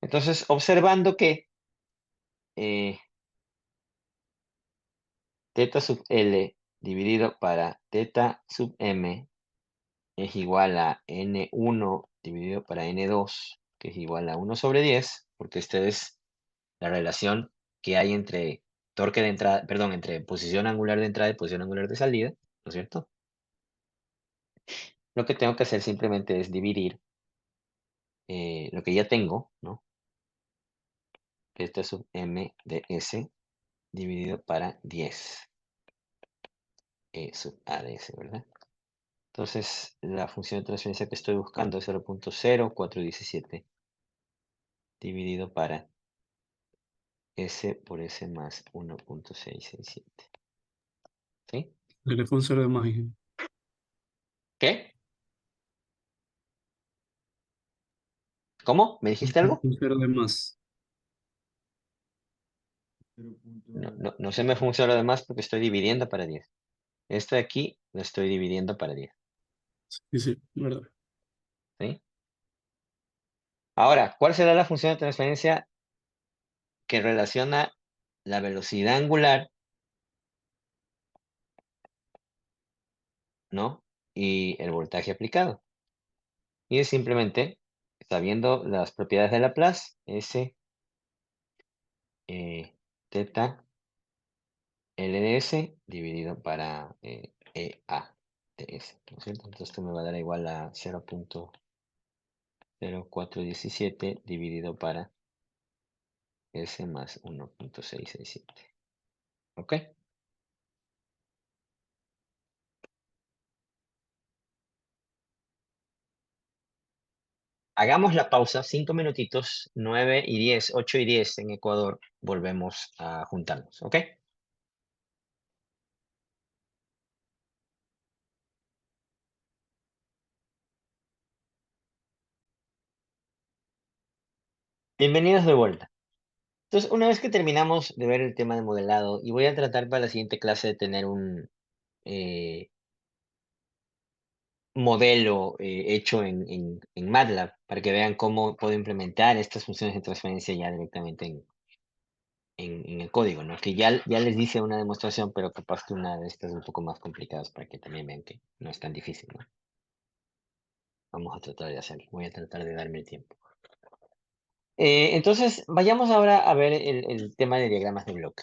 Entonces, observando que teta sub L dividido para teta sub M es igual a N1 dividido para N2, que es igual a 1 sobre 10, porque esta es la relación que hay entre torque de entrada, perdón, entre posición angular de entrada y posición angular de salida, ¿no es cierto? Lo que tengo que hacer simplemente es dividir lo que ya tengo, ¿no? Teta sub M de S dividido para 10. E sub A de S, ¿verdad? Entonces, la función de transferencia que estoy buscando es 0.0417 dividido para S por S más 1.667. ¿Sí? Le fue un cero de más, hijo. ¿Qué? ¿Cómo? ¿Me dijiste algo? Un cero de más. No se me funciona lo demás porque estoy dividiendo para 10. Esto de aquí lo estoy dividiendo para 10. Sí, sí, verdad. ¿Sí? Ahora, ¿cuál será la función de transferencia que relaciona la velocidad angular, ¿no? Y el voltaje aplicado? Y es simplemente, sabiendo las propiedades de Laplace, S, teta, L de S dividido para EA de S, ¿no es cierto? Entonces esto me va a dar igual a 0.0417 dividido para S más 1.667. ¿Ok? Hagamos la pausa, 5 minutitos, 9:10, 8:10 en Ecuador, volvemos a juntarnos, ¿ok? Bienvenidos de vuelta. Entonces, una vez que terminamos de ver el tema de modelado, y voy a tratar para la siguiente clase de tener un modelo hecho en MATLAB, para que vean cómo puedo implementar estas funciones de transferencia ya directamente en el código, ¿no? Que ya les dice una demostración, pero capaz que una de estas un poco más complicadas para que también vean que no es tan difícil, ¿no? Vamos a tratar de hacerlo. Voy a tratar de darme el tiempo. Entonces, vayamos ahora a ver el tema de diagramas de bloque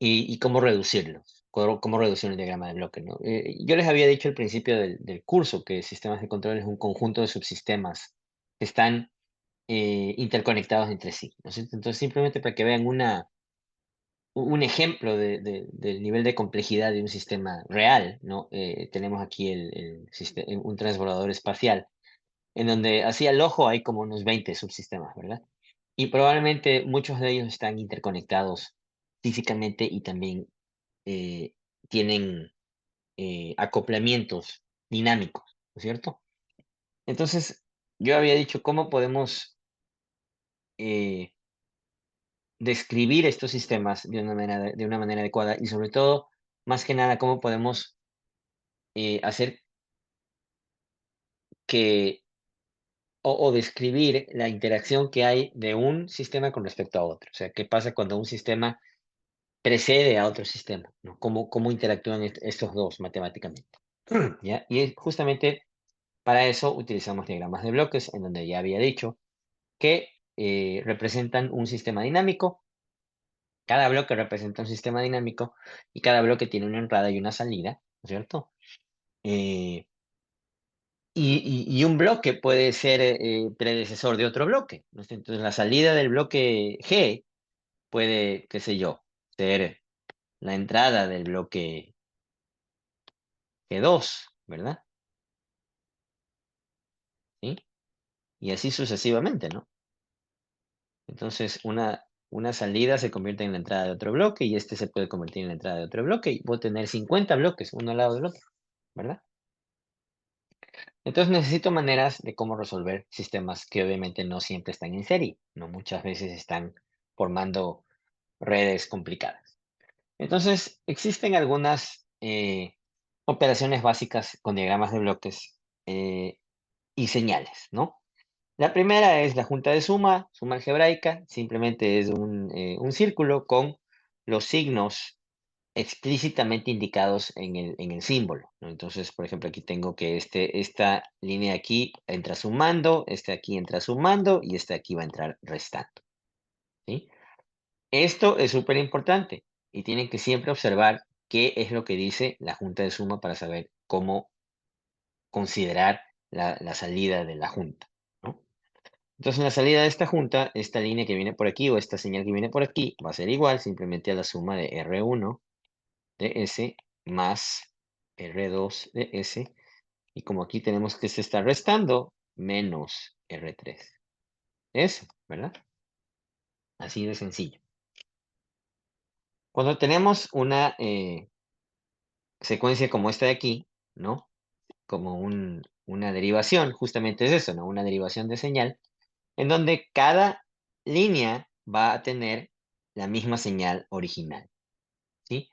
y cómo reducirlos, cómo reducir un diagrama de bloque, ¿no? Yo les había dicho al principio del curso que sistemas de control es un conjunto de subsistemas que están interconectados entre sí, ¿no es cierto? Entonces, simplemente para que vean un ejemplo del nivel de complejidad de un sistema real, ¿no? Tenemos aquí un transbordador espacial en donde así al ojo hay como unos 20 subsistemas, ¿verdad? Y probablemente muchos de ellos están interconectados físicamente y también tienen acoplamientos dinámicos, ¿no es cierto? Entonces, yo había dicho, ¿cómo podemos eh, describir estos sistemas de una manera adecuada? Y sobre todo, más que nada, ¿cómo podemos hacer que o describir la interacción que hay de un sistema con respecto a otro? O sea, ¿qué pasa cuando un sistema precede a otro sistema? ¿No? ¿Cómo interactúan estos dos matemáticamente? ¿Ya? Y justamente para eso utilizamos diagramas de bloques, en donde ya había dicho que representan un sistema dinámico. Cada bloque representa un sistema dinámico y cada bloque tiene una entrada y una salida, ¿no es cierto? Eh, y un bloque puede ser predecesor de otro bloque, ¿no? Entonces, la salida del bloque G puede, qué sé yo, ser la entrada del bloque G2, ¿verdad? ¿Sí? Y así sucesivamente, ¿no? Entonces, una salida se convierte en la entrada de otro bloque y este se puede convertir en la entrada de otro bloque y puedo tener 50 bloques uno al lado del otro, ¿verdad? Entonces necesito maneras de cómo resolver sistemas que obviamente no siempre están en serie, no muchas veces están formando redes complicadas. Entonces, existen algunas operaciones básicas con diagramas de bloques y señales, ¿no? La primera es la junta de suma algebraica, simplemente es un círculo con los signos explícitamente indicados en el símbolo, ¿no? Entonces, por ejemplo, aquí tengo que esta línea aquí entra sumando, este aquí entra sumando y este aquí va a entrar restando, ¿sí? Esto es súper importante y tienen que siempre observar qué es lo que dice la junta de suma para saber cómo considerar la salida de la junta, ¿no? Entonces, en la salida de esta junta, esta línea que viene por aquí o esta señal que viene por aquí va a ser igual simplemente a la suma de R1 de S más R2 de S. Y como aquí tenemos que se está restando, menos R3. Eso, ¿verdad? Así de sencillo. Cuando tenemos una secuencia como esta de aquí, ¿no? Como una derivación, justamente es eso, ¿no? Una derivación de señal, en donde cada línea va a tener la misma señal original, ¿sí?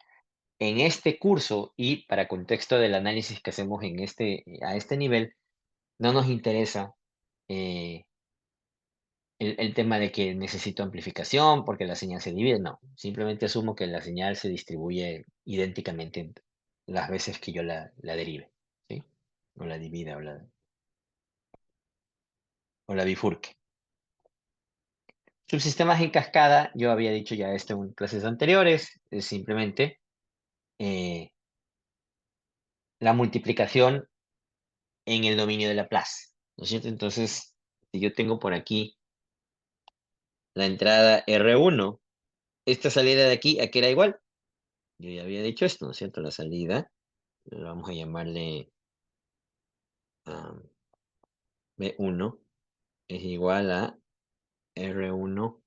En este curso y para contexto del análisis que hacemos a este nivel, no nos interesa el tema de que necesito amplificación porque la señal se divide, no. Simplemente asumo que la señal se distribuye idénticamente las veces que yo la derive, ¿sí? O la divida o la bifurque. Subsistemas en cascada, yo había dicho ya esto en clases anteriores, es simplemente eh, la multiplicación en el dominio de Laplace, ¿no es cierto? Entonces, si yo tengo por aquí la entrada R1, esta salida de aquí, ¿a qué era igual? Yo ya había dicho esto, ¿no es cierto? La salida, vamos a llamarle B1, es igual a R1,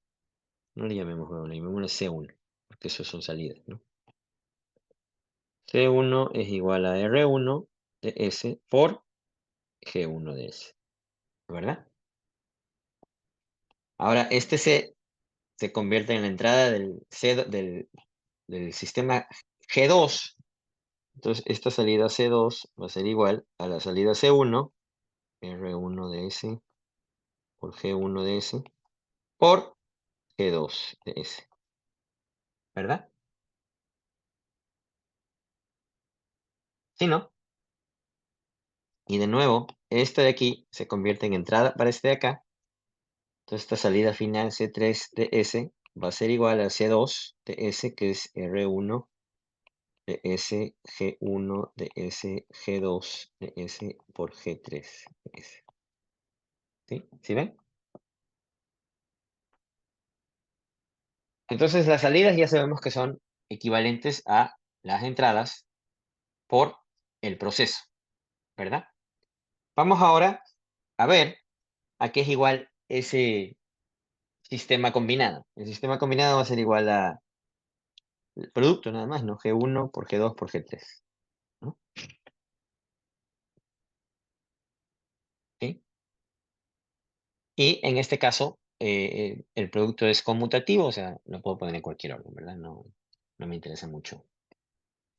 no le llamemos B1, llamémosle C1, porque eso son salidas, ¿no? C1 es igual a R1 de S por G1 de S, ¿verdad? Ahora, este C se convierte en la entrada del sistema G2. Entonces, esta salida C2 va a ser igual a la salida C1, R1 de S por G1 de S, por G2 de S, ¿verdad? ¿Sí, no? Y de nuevo, esta de aquí se convierte en entrada para este de acá. Entonces, esta salida final C3 de S va a ser igual a C2 de S, que es R1 de S, G1 de S, G2 de S por G3 de S. ¿Sí? ¿Sí ven? Entonces, las salidas ya sabemos que son equivalentes a las entradas por el proceso, ¿verdad? Vamos ahora a ver a qué es igual ese sistema combinado. El sistema combinado va a ser igual a el producto nada más, ¿no? G1 por G2 por G3, ¿no? ¿Sí? Y en este caso, el producto es conmutativo, o sea, lo puedo poner en cualquier orden, ¿verdad? No me interesa mucho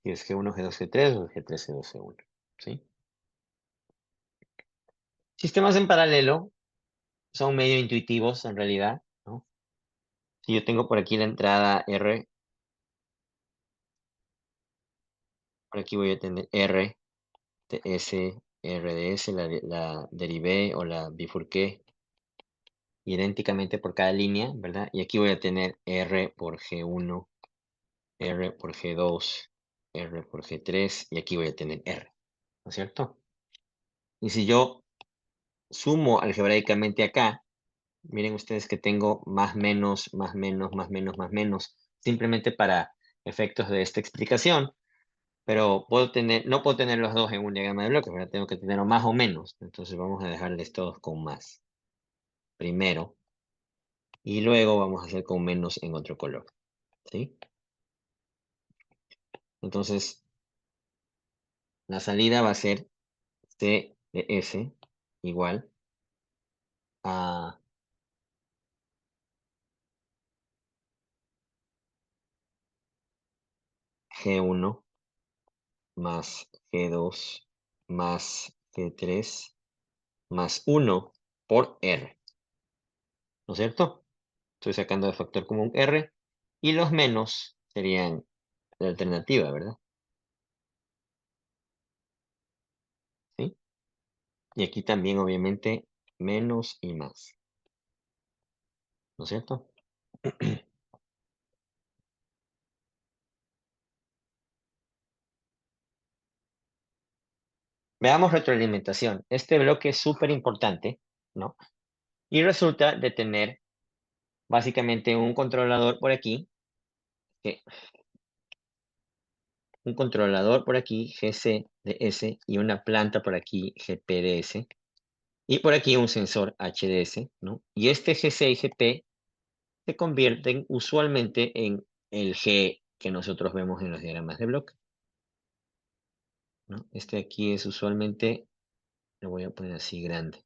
si es G1, G2, G3 o G3, G2, G1, ¿sí? Sistemas en paralelo son medio intuitivos en realidad, ¿no? Si yo tengo por aquí la entrada R, por aquí voy a tener R de S, R de S, la derivé o la bifurqué idénticamente por cada línea, ¿verdad? Y aquí voy a tener R por G1, R por G2, R por G3, y aquí voy a tener R, ¿no es cierto? Y si yo sumo algebraicamente acá, miren ustedes que tengo más menos, más menos, más menos, más menos, simplemente para efectos de esta explicación, pero no puedo tener los dos en un diagrama de bloques, ¿verdad? Tengo que tener más o menos, entonces vamos a dejarles todos con más, primero, y luego vamos a hacer con menos en otro color, ¿sí? Entonces, la salida va a ser C de S igual a G1 más G2 más G3 más 1 por R, ¿no es cierto? Estoy sacando de factor común R y los menos serían la alternativa, ¿verdad? ¿Sí? Y aquí también, obviamente, menos y más, ¿no es cierto? Veamos retroalimentación. Este bloque es súper importante, ¿no? Y resulta de tener básicamente un controlador por aquí, que un controlador por aquí, GC de S, y una planta por aquí, GP de S, y por aquí un sensor HDS, ¿no? Y este GC y GP se convierten usualmente en el G que nosotros vemos en los diagramas de bloque, ¿no? Este aquí es usualmente, lo voy a poner así grande,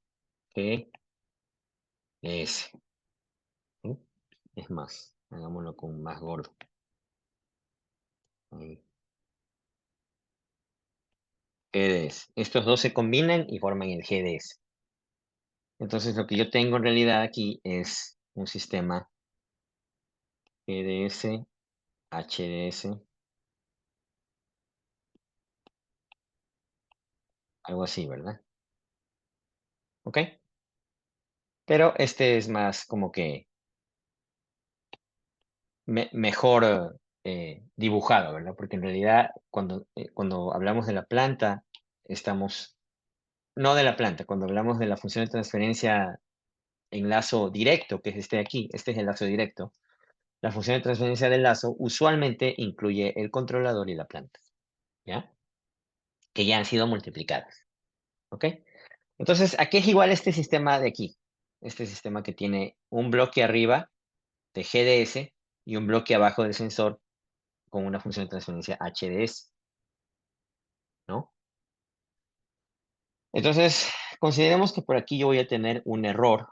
G, S, ¿sí? Es más, hagámoslo con más gordo. Ahí. GDS. Estos dos se combinan y forman el GDS. Entonces lo que yo tengo en realidad aquí es un sistema GDS, HDS, algo así, ¿verdad? ¿Ok? Pero este es más como que mejor dibujado, ¿verdad? Porque en realidad cuando hablamos de la planta, estamos, no de la planta, cuando hablamos de la función de transferencia en lazo directo, que es este de aquí, este es el lazo directo, la función de transferencia del lazo usualmente incluye el controlador y la planta, ¿ya? Que ya han sido multiplicadas, ¿ok? Entonces, ¿a qué es igual este sistema de aquí? Este sistema que tiene un bloque arriba de GDS y un bloque abajo del sensor con una función de transferencia HDS, ¿no? Entonces, consideremos que por aquí yo voy a tener un error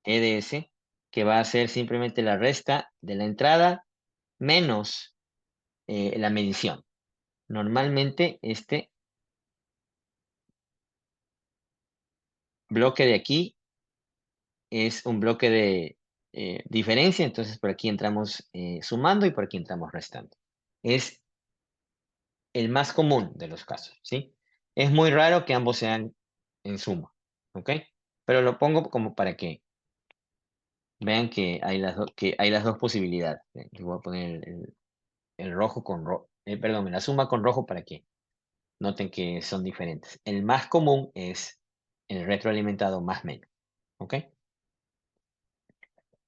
EDS que va a ser simplemente la resta de la entrada menos la medición. Normalmente este bloque de aquí es un bloque de diferencia, entonces por aquí entramos sumando y por aquí entramos restando. Es el más común de los casos, ¿sí? Es muy raro que ambos sean en suma, ¿ok? Pero lo pongo como para que vean que hay que hay las dos posibilidades. Les voy a poner el rojo con rojo, perdón, la suma con rojo para que noten que son diferentes. El más común es el retroalimentado más menos, ¿ok?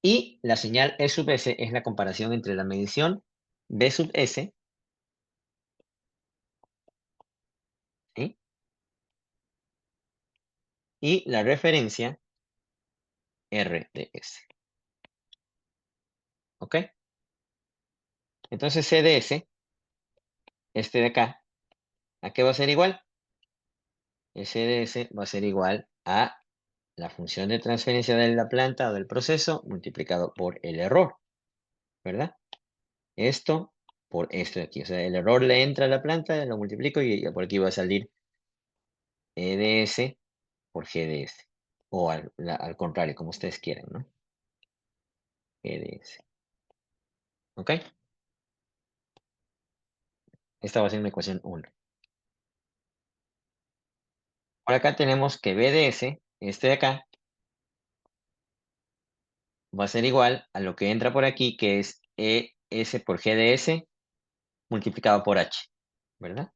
Y la señal E sub S es la comparación entre la medición B sub S, ¿sí? Y la referencia R de S, ¿ok? Entonces CDS, este de acá, ¿a qué va a ser igual? El CDS va a ser igual a la función de transferencia de la planta o del proceso multiplicado por el error, ¿verdad? Esto por esto de aquí. O sea, el error le entra a la planta, lo multiplico y por aquí va a salir EDS por GDS. O al contrario, como ustedes quieran, ¿no? GDS. ¿Ok? Esta va a ser una ecuación 1. Por acá tenemos que BDS, este de acá, va a ser igual a lo que entra por aquí, que es ES por GDS multiplicado por H, ¿verdad?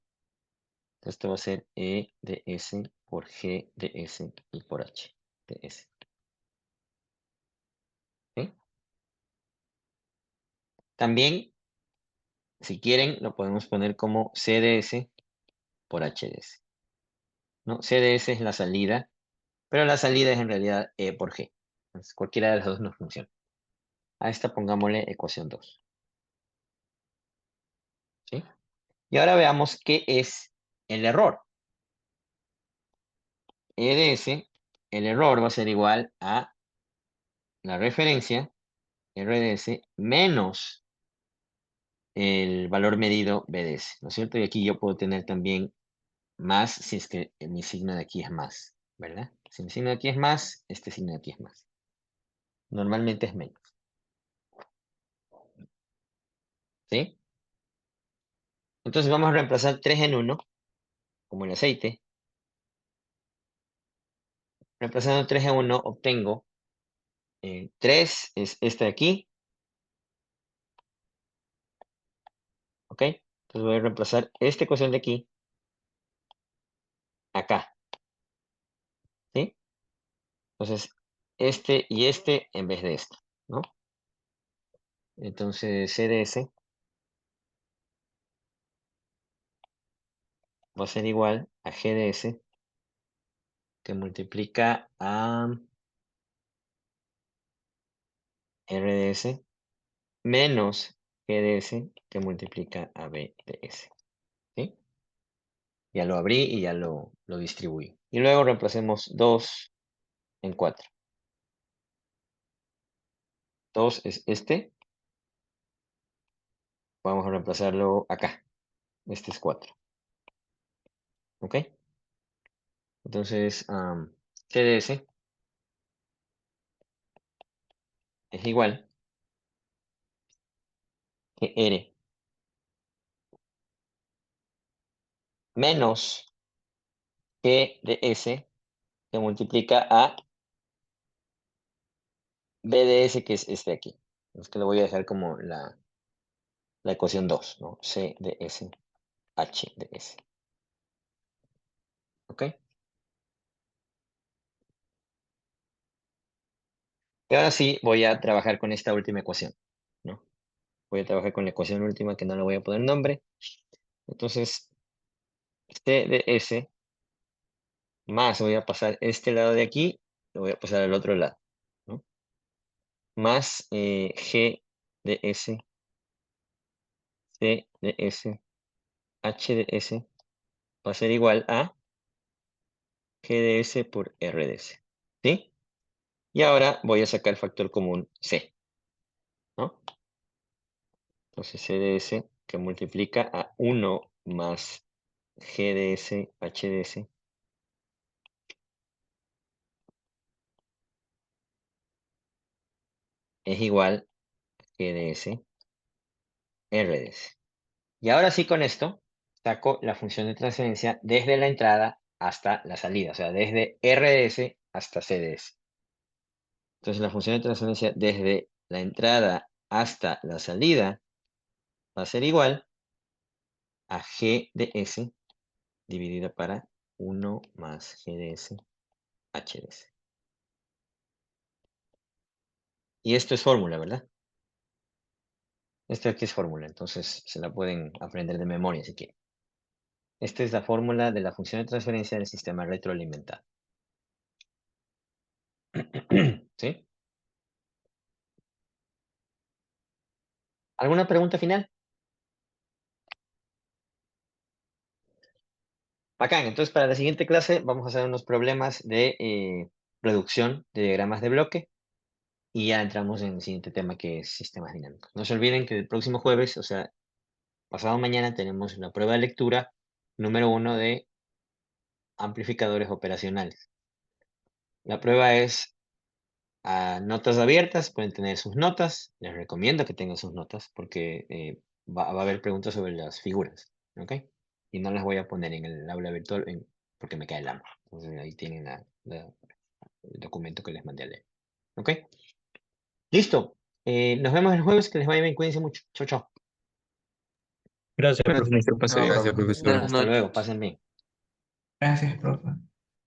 Entonces esto va a ser E de S por G de S y por H de S. ¿Sí? También, si quieren, lo podemos poner como C de S por H de S, ¿no? C de S es la salida, pero la salida es en realidad E por G. Entonces, cualquiera de las dos nos funciona. A esta pongámosle ecuación 2. ¿Sí? Y ahora veamos qué es el error. E de S, el error va a ser igual a la referencia, R de S, menos el valor medido BDS, ¿no es cierto? Y aquí yo puedo tener también más si es que mi signo de aquí es más, ¿verdad? Si mi signo de aquí es más, este signo de aquí es más. Normalmente es menos. ¿Sí? Entonces vamos a reemplazar 3 en 1, como el aceite. Reemplazando 3 en 1 obtengo 3 es este de aquí, ¿ok? Entonces voy a reemplazar esta ecuación de aquí acá, ¿sí? Entonces, este y este en vez de esto, ¿no? Entonces CDS va a ser igual a GDS que multiplica a RDS menos GDS que multiplica a BDS. ¿Sí? Ya lo abrí y ya lo distribuí. Y luego reemplacemos 2 en 4. 2 es este. Vamos a reemplazarlo acá. Este es 4. ¿Ok? Entonces, CDS es igual que R menos GDS que multiplica a BDS, que es este de aquí. Es que lo voy a dejar como la ecuación 2, ¿no? CDS, HDS. ¿Ok? Y ahora sí voy a trabajar con esta última ecuación, ¿no? Voy a trabajar con la ecuación última que no le voy a poner nombre. Entonces, CDS más voy a pasar este lado de aquí, lo voy a pasar al otro lado, ¿no? Más GDS, CDS, HDS va a ser igual a GDS por RDS, ¿sí? Y ahora voy a sacar el factor común C, ¿no? Entonces CDS que multiplica a 1 más GDS, HDS es igual a GDS, RDS. Y ahora sí con esto saco la función de transferencia desde la entrada hasta la salida, o sea, desde RDS hasta CDS. Entonces la función de transferencia desde la entrada hasta la salida va a ser igual a GDS dividida para 1 más GDS, HDS. Y esto es fórmula, ¿verdad? Esto aquí es fórmula, entonces se la pueden aprender de memoria si quieren. Esta es la fórmula de la función de transferencia del sistema retroalimentado. ¿Sí? ¿Alguna pregunta final? Bacán, entonces para la siguiente clase vamos a hacer unos problemas de reducción de diagramas de bloque y ya entramos en el siguiente tema que es sistemas dinámicos. No se olviden que el próximo jueves, o sea, pasado mañana, tenemos la prueba de lectura número 1 de amplificadores operacionales. La prueba es a notas abiertas, pueden tener sus notas, les recomiendo que tengan sus notas porque va a haber preguntas sobre las figuras, ¿ok? Y no las voy a poner en el aula virtual porque me cae el hambre. Entonces ahí tienen el documento que les mandé a leer, ¿ok? Listo. Nos vemos el jueves, que les vaya bien, cuídense mucho. Chau, chau. Gracias, profesor. Pase bien, Gracias, profe. profesor. Hasta luego, pasen bien. Gracias, profe.